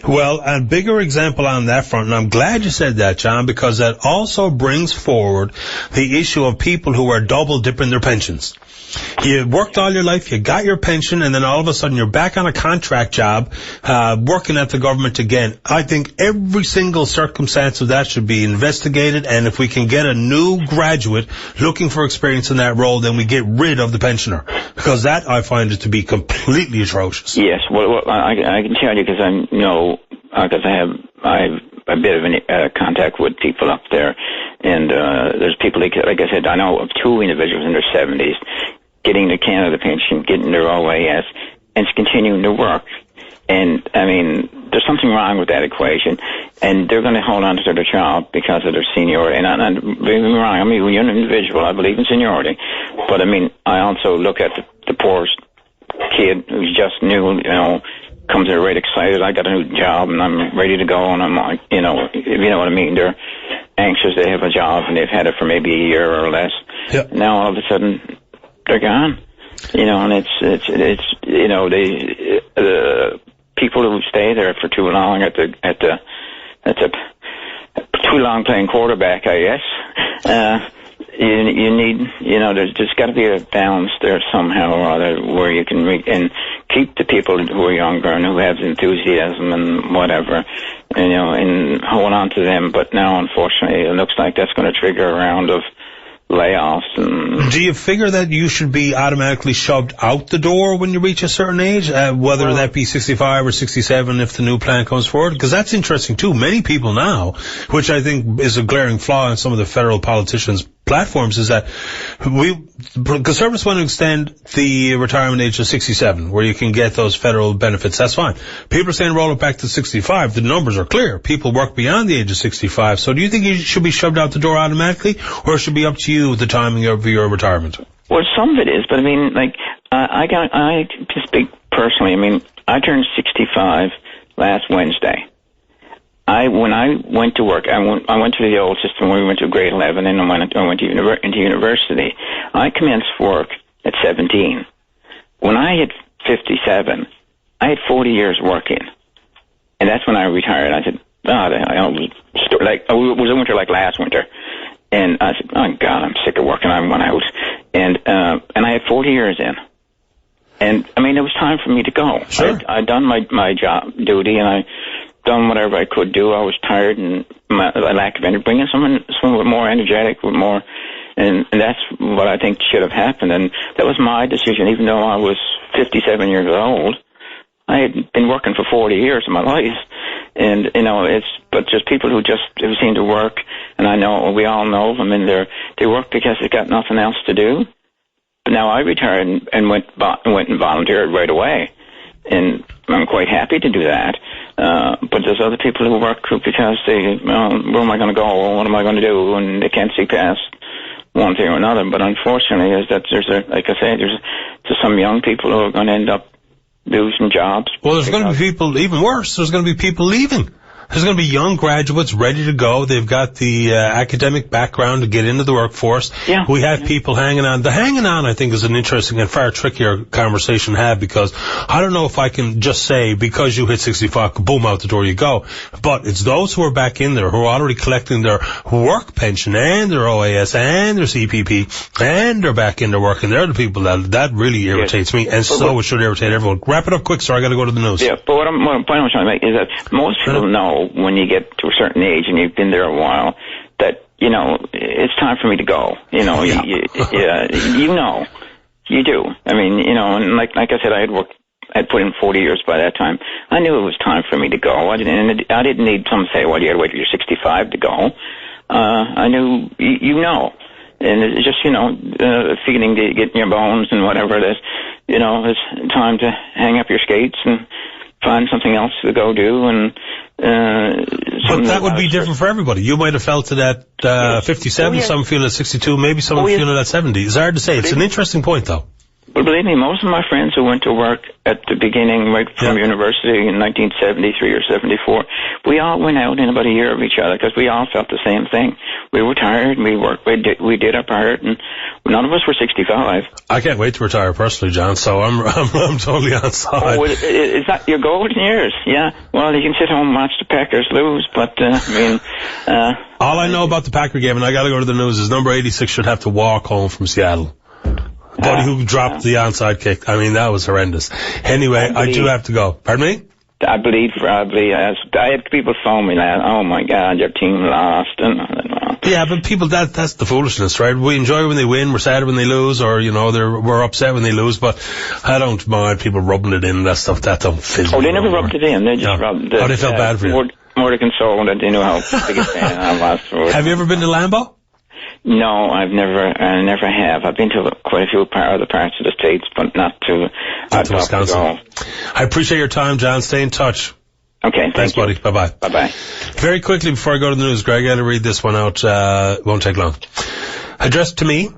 Well, a bigger example on that front, and I'm glad you said that, John, because that also brings forward the issue of people who are double dipping their pensions. You worked all your life, you got your pension, and then all of a sudden you're back on a contract job, working at the government again. I think every single circumstance of that should be investigated, and if we can get a new graduate looking for experience in that role, then we get rid of the pensioner. Because that, I find it to be completely atrocious. Yes, well I can tell you because I know, because I have a bit of contact with people up there, and there's people, like I said, I know of two individuals in their 70s getting the Canada pension, getting their OAS, and continuing to work. And, I mean, there's something wrong with that equation, and they're going to hold on to their job because of their seniority. And I'm not being wrong. I mean, when you're an individual, I believe in seniority. But, I mean, I also look at the poorest kid who's just new, you know, comes there right excited. I got a new job, and I'm ready to go, and I'm like, you know, if you know what I mean. They're anxious. They have a job, and they've had it for maybe a year or less. Yep. Now, all of a sudden, they're gone, you know, and it's you know, the people who stay there for too long at the too long playing quarterback, I guess. You need, you know, there's just got to be a balance there somehow or other where you can and keep the people who are younger and who have enthusiasm and whatever, you know, and hold on to them. But now, unfortunately, it looks like that's going to trigger a round of layoffs. And do you figure that you should be automatically shoved out the door when you reach a certain age, whether that be 65 or 67 if the new plan comes forward? Because that's interesting too. Many people now, which I think is a glaring flaw in some of the federal politicians' platforms, is that Conservatives want to extend the retirement age to 67, where you can get those federal benefits. That's fine. People are saying roll it back to 65. The numbers are clear. People work beyond the age of 65. So do you think you should be shoved out the door automatically, or it should be up to you the timing of your retirement? Well, some of it is, but I mean, like, I can speak personally. I mean, I turned 65 last Wednesday. When I went to work, I went to the old system where we went to grade 11, and I went into university. I commenced work at 17. When I hit 57, I had 40 years working, and that's when I retired. I said, I was a winter like last winter, and I said, oh God, I'm sick of working. I went out, and I had 40 years in. And I mean, it was time for me to go. Sure. I'd done my job duty, and I done whatever I could do. I was tired, and my lack of energy. Bringing someone with more energetic, with more, and that's what I think should have happened. And that was my decision, even though I was 57 years old. I had been working for 40 years of my life, and you know, but just people who seem to work, and I know we all know them, and they work because they got nothing else to do. But now I retired and went and volunteered right away, and I'm quite happy to do that. But there's other people who work because where am I going to go? What am I going to do? And they can't see past one thing or another. But unfortunately, is that like I said, there's some young people who are going to end up losing jobs. Well, there's going to be people, even worse, there's going to be people leaving. There's going to be young graduates ready to go. They've got the academic background to get into the workforce. Yeah. We have people hanging on. The hanging on, I think, is an interesting and far trickier conversation to have, because I don't know if I can just say, because you hit 65, boom, out the door you go. But it's those who are back in there, who are already collecting their work pension and their OAS and their CPP, and they're back in there working. They're the people that really irritates me, and so it should irritate everyone. Wrap it up quick, sir. I got to go to the news. Yeah, but what I'm trying to make is that most people know when you get to a certain age and you've been there a while that, you know, it's time for me to go. You know, you know, you do. I mean, you know, and like I said, I'd put in 40 years by that time. I knew it was time for me to go. I didn't need someone to say, well, you got to wait till you're 65 to go. I knew, you know. And it's just, you know, feeling to get in your bones and whatever it is. You know, it's time to hang up your skates and find something else to go do. And but that would be different for everybody. You might have felt it at 57, some feel at 62, maybe some feel it at 70. It's hard to say. It's an interesting point, though. But believe me, most of my friends who went to work at the beginning, right from university in 1973 or 74, we all went out in about a year of each other because we all felt the same thing. We were tired, we worked, we did our part, and none of us were 65. I can't wait to retire personally, John, so I'm totally on side. Oh, is that your golden years? Yeah. Well, you can sit home and watch the Packers lose, but, I mean... all I know about the Packer game, and I got to go to the news, is number 86 should have to walk home from Seattle. Buddy who dropped the onside kick. I mean, that was horrendous. Anyway, I do have to go. Pardon me? I believe probably. I had people phone me like, oh my God, your team lost. Yeah, but people, that's the foolishness, right? We enjoy when they win, we're sad when they lose, or, you know, we're upset when they lose, but I don't mind people rubbing it in, that stuff, that don't fit. Oh, they never rubbed it in. They just rubbed it. Oh, they felt bad for you. More to console that they knew how big a fan I was for it. Have you ever been to Lambeau? No, I never have. I've been to quite a few other parts of the States, but not to Wisconsin. I appreciate your time, John. Stay in touch. Okay, thanks, buddy. Bye-bye. Bye-bye. Very quickly, before I go to the news, Greg, I got to read this one out. Won't take long. Addressed to me,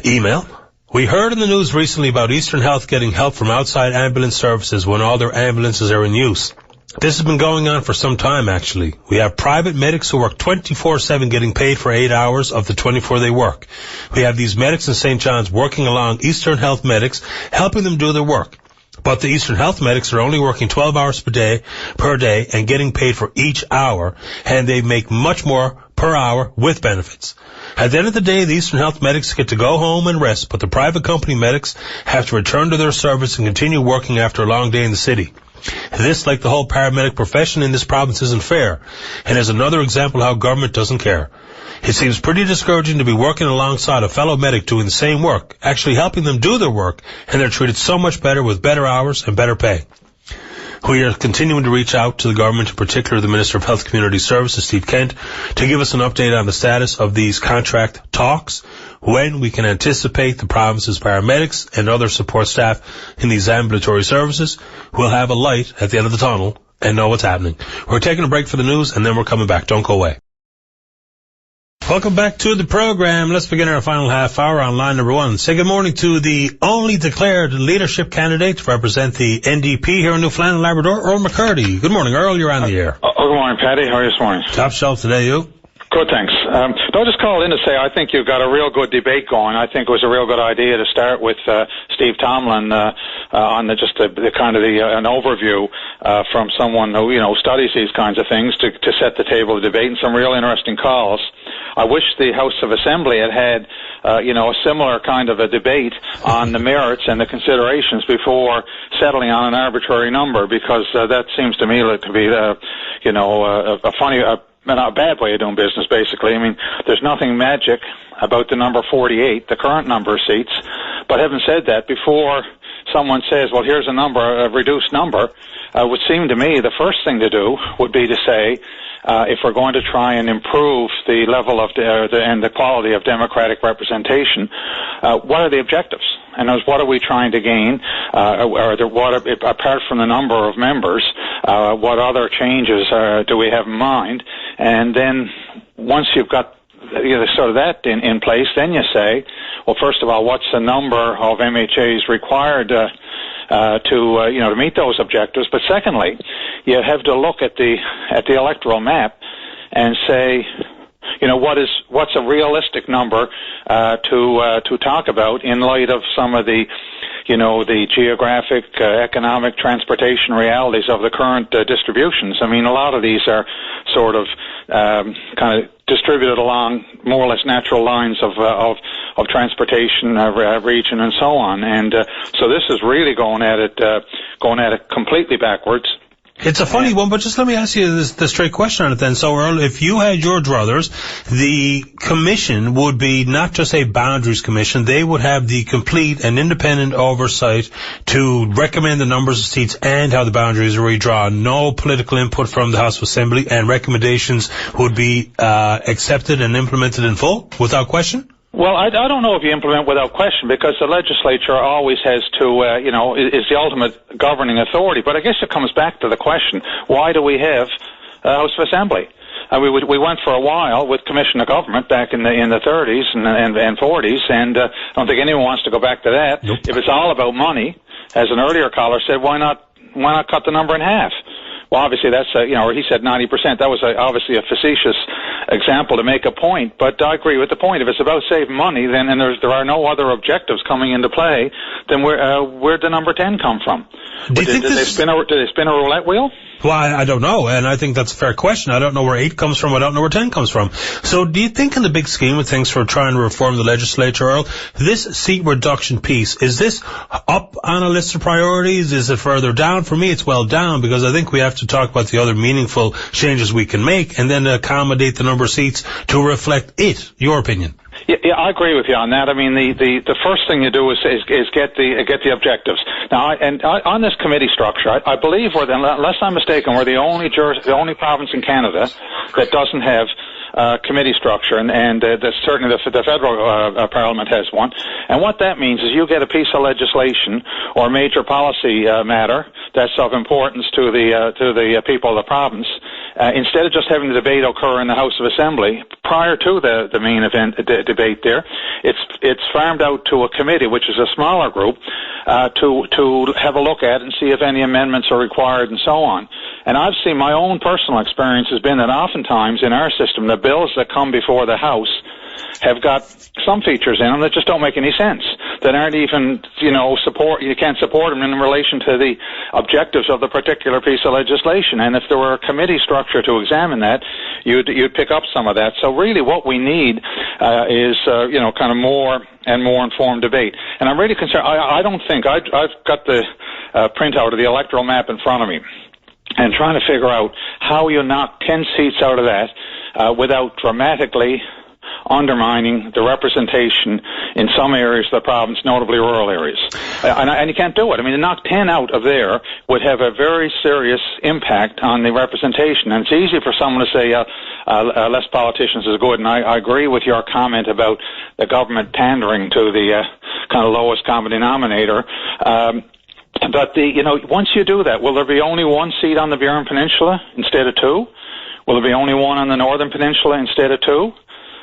email. We heard in the news recently about Eastern Health getting help from outside ambulance services when all their ambulances are in use. This has been going on for some time, actually. We have private medics who work 24/7 getting paid for 8 hours of the 24 they work. We have these medics in St. John's working along Eastern Health medics, helping them do their work. But the Eastern Health medics are only working 12 hours per day and getting paid for each hour, and they make much more per hour with benefits. At the end of the day, the Eastern Health medics get to go home and rest, but the private company medics have to return to their service and continue working after a long day in the city. This, like the whole paramedic profession in this province, isn't fair, and is another example how government doesn't care. It seems pretty discouraging to be working alongside a fellow medic doing the same work, actually helping them do their work, and they're treated so much better with better hours and better pay. We are continuing to reach out to the government, in particular the Minister of Health Community Services, Steve Kent, to give us an update on the status of these contract talks, when we can anticipate the province's paramedics and other support staff in these ambulatory services will have a light at the end of the tunnel and know what's happening. We're taking a break for the news, and then we're coming back. Don't go away. Welcome back to the program. Let's begin our final half hour on line number one. Say good morning to the only declared leadership candidate to represent the NDP here in Newfoundland and Labrador, Earl McCurdy. Good morning, Earl. You're on the air. Good morning, Paddy. How are you this morning? Top shelf today, you? Good, thanks. I just called in to say I think you've got a real good debate going. I think it was a real good idea to start with Steve Tomlin on an overview from someone who studies these kinds of things to set the table of debate, and some real interesting calls. I wish the House of Assembly had a similar kind of a debate on the merits and the considerations before settling on an arbitrary number, because that seems to me to be a funny. Not a bad way of doing business, basically. I mean, there's nothing magic about the number 48, the current number of seats. But having said that, before someone says, well, here's a reduced number, would seem to me the first thing to do would be to say, if we're going to try and improve the level of and the quality of democratic representation, what are the objectives? And what are we trying to gain? Apart from the number of members, what other changes do we have in mind? And then once you've got sort of that in place, then you say, well, first of all, what's the number of MHAs required to meet those objectives? But secondly, you have to look at the electoral map and say, what's a realistic number to talk about in light of some of the geographic, economic, transportation realities of the current distributions. I mean, a lot of these are sort of kind of distributed along more or less natural lines of transportation, region, and so on. And so this is really going at it completely backwards. It's a funny one, but just let me ask you the straight question on it then. So, Earl, if you had your druthers, the commission would be not just a boundaries commission, they would have the complete and independent oversight to recommend the numbers of seats and how the boundaries are redrawn. No political input from the House of Assembly, and recommendations would be accepted and implemented in full, without question? Well, I don't know if you implement without question, because the legislature always has to, is the ultimate governing authority. But I guess it comes back to the question, why do we have a House of Assembly? We went for a while with Commission of Government back in the 30s and 40s, and I don't think anyone wants to go back to that. Nope. If it's all about money, as an earlier caller said, why not cut the number in half? Well, obviously that's, or he said 90%. That was obviously a facetious example to make a point, but I agree with the point. If it's about saving money, then and there are no other objectives coming into play, then where'd the number 10 come from? Did they spin a roulette wheel? Well, I don't know, and I think that's a fair question. I don't know where 8 comes from. I don't know where 10 comes from. So do you think in the big scheme of things for trying to reform the legislature, Earl, this seat reduction piece, is this up on a list of priorities? Is it further down? For me, it's well down, because I think we have to talk about the other meaningful changes we can make and then accommodate the number of seats to reflect it. Your opinion? Yeah, I agree with you on that. I mean, the first thing you do is get the objectives. Now, on this committee structure, I believe unless I'm mistaken, we're the only province in Canada that doesn't have committee structure, and certainly the federal parliament has one. And what that means is you get a piece of legislation or major policy matter that's of importance to the people of the province. Instead of just having the debate occur in the House of Assembly prior to the main event debate there, it's farmed out to a committee, which is a smaller group, to have a look at and see if any amendments are required and so on. And I've seen, my own personal experience has been that oftentimes in our system, the bills that come before the House have got some features in them that just don't make any sense, that aren't even, you can't support them in relation to the objectives of the particular piece of legislation. And if there were a committee structure to examine that, you'd pick up some of that. So really what we need is, kind of more and more informed debate. And I'm really concerned, I don't think, I've got the printout of the electoral map in front of me, and trying to figure out how you knock 10 seats out of that without dramatically undermining the representation in some areas of the province, notably rural areas. And you can't do it. I mean, to knock 10 out of there would have a very serious impact on the representation. And it's easy for someone to say less politicians is good. And I agree with your comment about the government pandering to the kind of lowest common denominator. But once you do that, will there be only one seat on the Burin Peninsula instead of 2? Will there be only one on the Northern Peninsula instead of 2?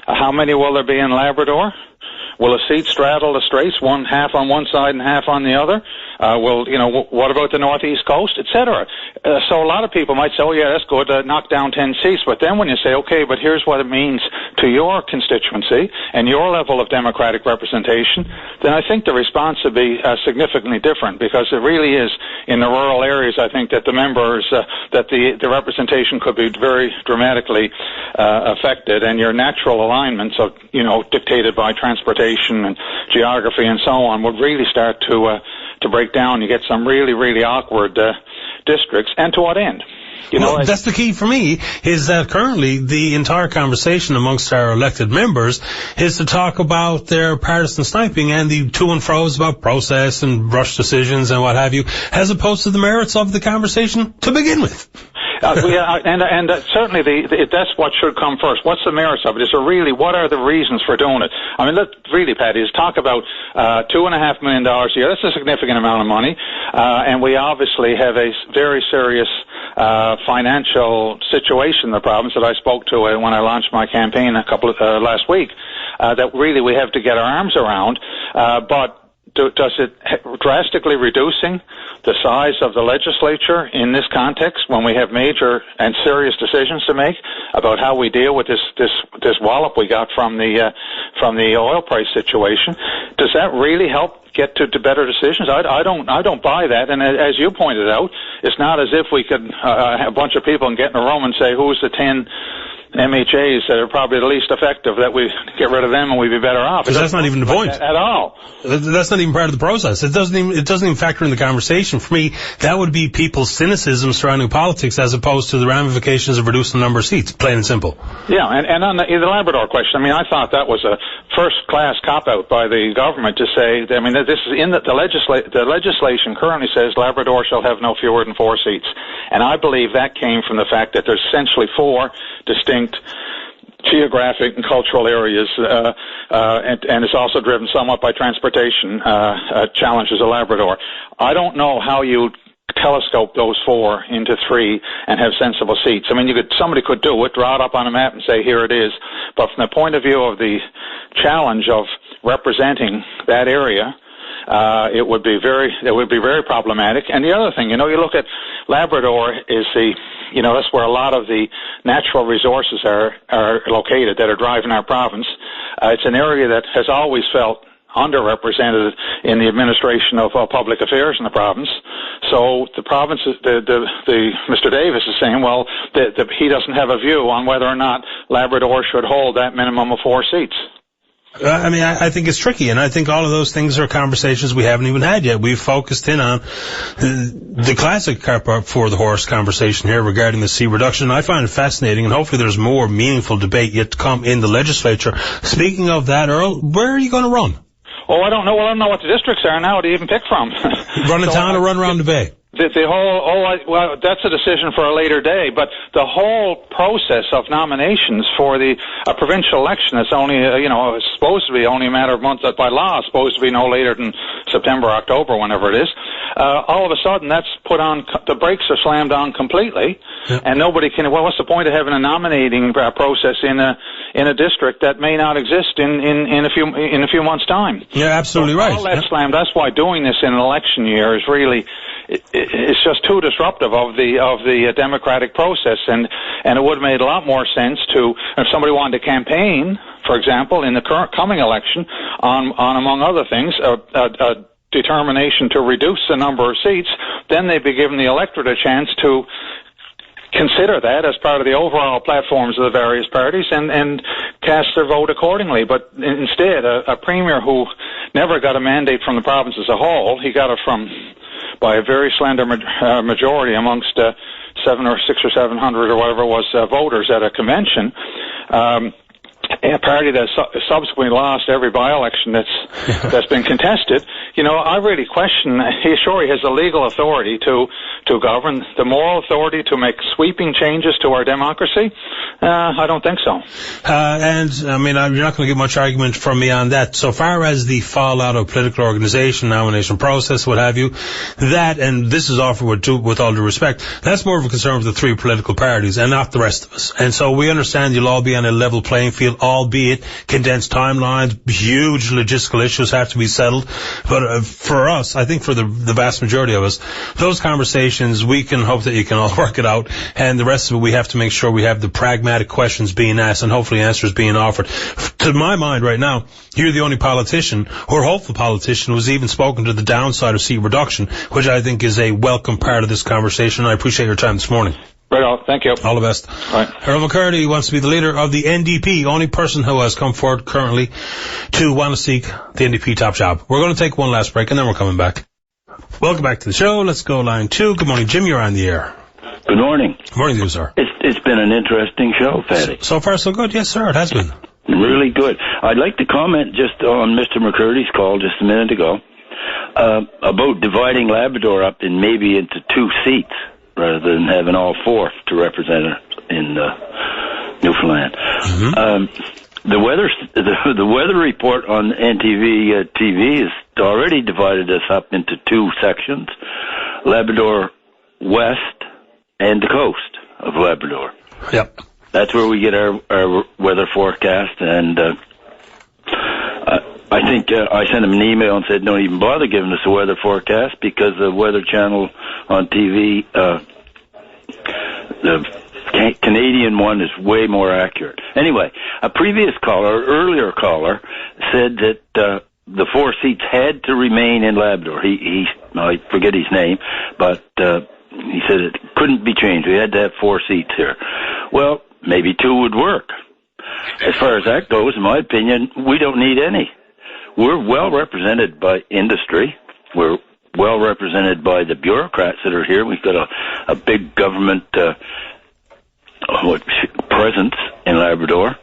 How many will there be in Labrador? Will a seat straddle the straits, half on one side and half on the other? What about the northeast coast, etc.? So a lot of people might say, oh yeah, that's good, knock down 10 seats. But then when you say, okay, but here's what it means to your constituency and your level of democratic representation, then I think the response would be significantly different, because it really is in the rural areas, I think, that the members, that the representation could be very dramatically affected, and your natural alignments of, dictated by transportation and geography and so on would really start to break down. You get some really, really awkward districts. And to what end? That's the key for me, is that currently the entire conversation amongst our elected members is to talk about their partisan sniping and the to and fro's about process and rush decisions and what have you, as opposed to the merits of the conversation to begin with. And certainly that's what should come first. What's the merits of it? Is there really, what are the reasons for doing it? I mean, really, Patty, is talk about $2.5 million a year. That's a significant amount of money. And we obviously have a very serious financial situation in the province that I spoke to when I launched my campaign last week, that really we have to get our arms around. But does it drastically reducing the size of the legislature in this context when we have major and serious decisions to make about how we deal with this wallop we got from the oil price situation? Does that really help get to better decisions? I don't buy that. And as you pointed out, it's not as if we could have a bunch of people and get in a room and say who's the 10 MHAs that are probably the least effective, that we get rid of them and we'd be better off. Because that's not even the point at all. That's not even part of the process. It doesn't even factor in the conversation. For me, that would be people's cynicism surrounding politics as opposed to the ramifications of reducing the number of seats, plain and simple. Yeah, and on the Labrador question, I mean, I thought that was a first-class cop-out by the government to say, I mean, this is in the legislation currently says Labrador shall have no fewer than 4 seats. And I believe that came from the fact that there's essentially 4 distinct geographic and cultural areas, and it's also driven somewhat by transportation challenges of Labrador. I don't know how you telescope those 4 into 3 and have sensible seats. I mean, somebody could do it, draw it up on a map and say, here it is. But from the point of view of the challenge of representing that area, it would be very problematic. And the other thing, you look at Labrador is that's where a lot of the natural resources are located that are driving our province. It's an area that has always felt underrepresented in the administration of public affairs in the province. So the province, Mr. Davis is saying, well, he doesn't have a view on whether or not Labrador should hold that minimum of 4 seats. I mean, I think it's tricky, and I think all of those things are conversations we haven't even had yet. We've focused in on the classic cart before the horse conversation here regarding the seat reduction. I find it fascinating, and hopefully there's more meaningful debate yet to come in the legislature. Speaking of that, Earl, where are you going to run? Oh, I don't know. Well, I don't know what the districts are now to even pick from. Run in town or run around the bay? Well, that's a decision for a later day, but the whole process of nominations for a provincial election is only, it's supposed to be only a matter of months, by law, it's supposed to be no later than September, October, whenever it is. All of a sudden, that's put on, the brakes are slammed on completely, and nobody can, well, what's the point of having a nominating process in a district that may not exist in a few months' time? Yeah, absolutely right. All that's slammed. That's why doing this in an election year is really, it's just too disruptive of the democratic process, and it would have made a lot more sense to, if somebody wanted to campaign, for example, in the current coming election on among other things, a determination to reduce the number of seats, then they'd be given the electorate a chance to consider that as part of the overall platforms of the various parties and cast their vote accordingly. But instead, a premier who never got a mandate from the province as a whole, he got it by a very slender majority amongst 600 or 700 or whatever it was voters at a convention. A party that subsequently lost every by-election that's been contested. I really question. He has the legal authority to govern, the moral authority to make sweeping changes to our democracy. I don't think so. And I mean, you're not going to get much argument from me on that. So far as the fallout of political organization, nomination process, what have you, that, and this is offered with all due respect, that's more of a concern of the 3 political parties and not the rest of us. And so we understand you'll all be on a level playing field, albeit condensed timelines, huge logistical issues have to be settled. But for us, I think for the vast majority of us, those conversations, we can hope that you can all work it out, and the rest of it, we have to make sure we have the pragmatic questions being asked and hopefully answers being offered. To my mind right now, you're the only politician, or hopeful politician, who's even spoken to the downside of seat reduction, which I think is a welcome part of this conversation. I appreciate your time this morning. Right on. Thank you. All the best. Right. Earl McCurdy wants to be the leader of the NDP, only person who has come forward currently to want to seek the NDP top job. We're going to take one last break and then we're coming back. Welcome back to the show. Let's go line 2. Good morning, Jim. You're on the air. Good morning. Good morning to you, sir. It's been an interesting show, Paddy. So far, so good. Yes, sir. It has been. Really good. I'd like to comment just on Mr. McCurdy's call just a minute ago about dividing Labrador up maybe into 2 seats rather than having all 4 to represent in Newfoundland. Mm-hmm. The weather report on NTV TV has already divided us up into 2 sections: Labrador West and the coast of Labrador. Yep. That's where we get our weather forecast, and I think I sent him an email and said, don't even bother giving us a weather forecast because the Weather Channel on TV, the Canadian one is way more accurate. Anyway, a previous caller, earlier caller, said that the 4 seats had to remain in Labrador. I forget his name, but he said it couldn't be changed. We had to have 4 seats here. Well, maybe 2 would work. As far as that goes, in my opinion, we don't need any. We're well represented by industry. We're well represented by the bureaucrats that are here. We've got a big government presence in Labrador.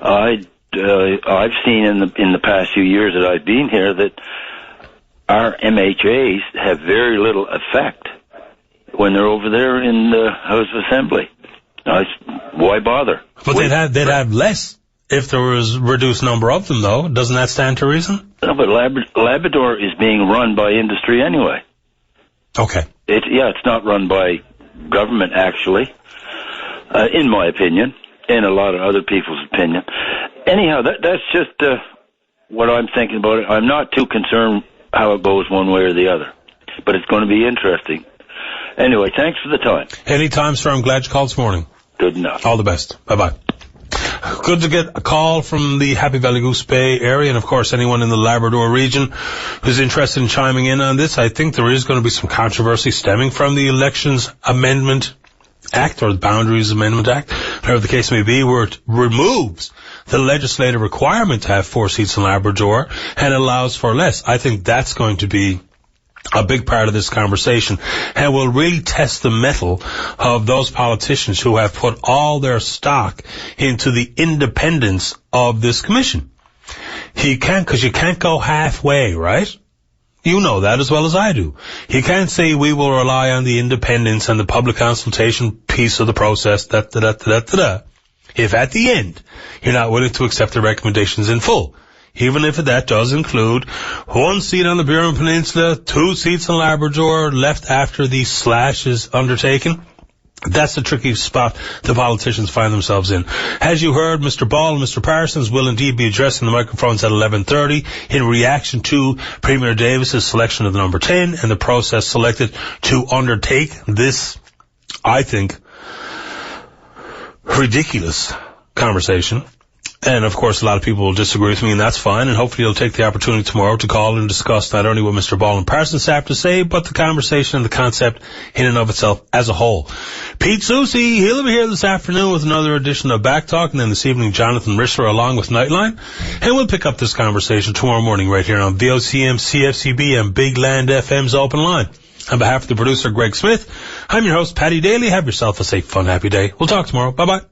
I've seen in the past few years that I've been here that our MHAs have very little effect when they're over there in the House of Assembly. Why bother? But they'd have less if there was a reduced number of them, though. Doesn't that stand to reason? No, but Labrador is being run by industry anyway. Okay. It's not run by government, actually, in my opinion, and a lot of other people's opinion. Anyhow, that's just what I'm thinking about it. I'm not too concerned how it goes one way or the other, but it's going to be interesting. Anyway, thanks for the time. Anytime, sir. I'm glad you called this morning. Good enough. All the best. Bye-bye. Good to get a call from the Happy Valley Goose Bay area, and of course anyone in the Labrador region who's interested in chiming in on this. I think there is going to be some controversy stemming from the Elections Amendment Act, or the Boundaries Amendment Act, whatever the case may be, where it removes the legislative requirement to have 4 seats in Labrador and allows for less. I think that's going to be a big part of this conversation, and will really test the mettle of those politicians who have put all their stock into the independence of this commission. Because you can't go halfway, right? You know that as well as I do. You can't say we will rely on the independence and the public consultation piece of the process, if at the end you're not willing to accept the recommendations in full. Even if that does include 1 seat on the Burin Peninsula, 2 seats in Labrador, left after the slash is undertaken. That's the tricky spot the politicians find themselves in. As you heard, Mr. Ball and Mr. Parsons will indeed be addressing the microphones at 11:30 in reaction to Premier Davis's selection of the number 10 and the process selected to undertake this, I think, ridiculous conversation. And, of course, a lot of people will disagree with me, and that's fine. And hopefully you'll take the opportunity tomorrow to call and discuss not only what Mr. Ball and Parsons have to say, but the conversation and the concept in and of itself as a whole. Pete Soucy, he'll be here this afternoon with another edition of Back Talk, and then this evening Jonathan Rissler along with Nightline. And we'll pick up this conversation tomorrow morning right here on VOCM, CFCB, and Big Land FM's Open Line. On behalf of the producer, Greg Smith, I'm your host, Paddy Daly. Have yourself a safe, fun, happy day. We'll talk tomorrow. Bye-bye.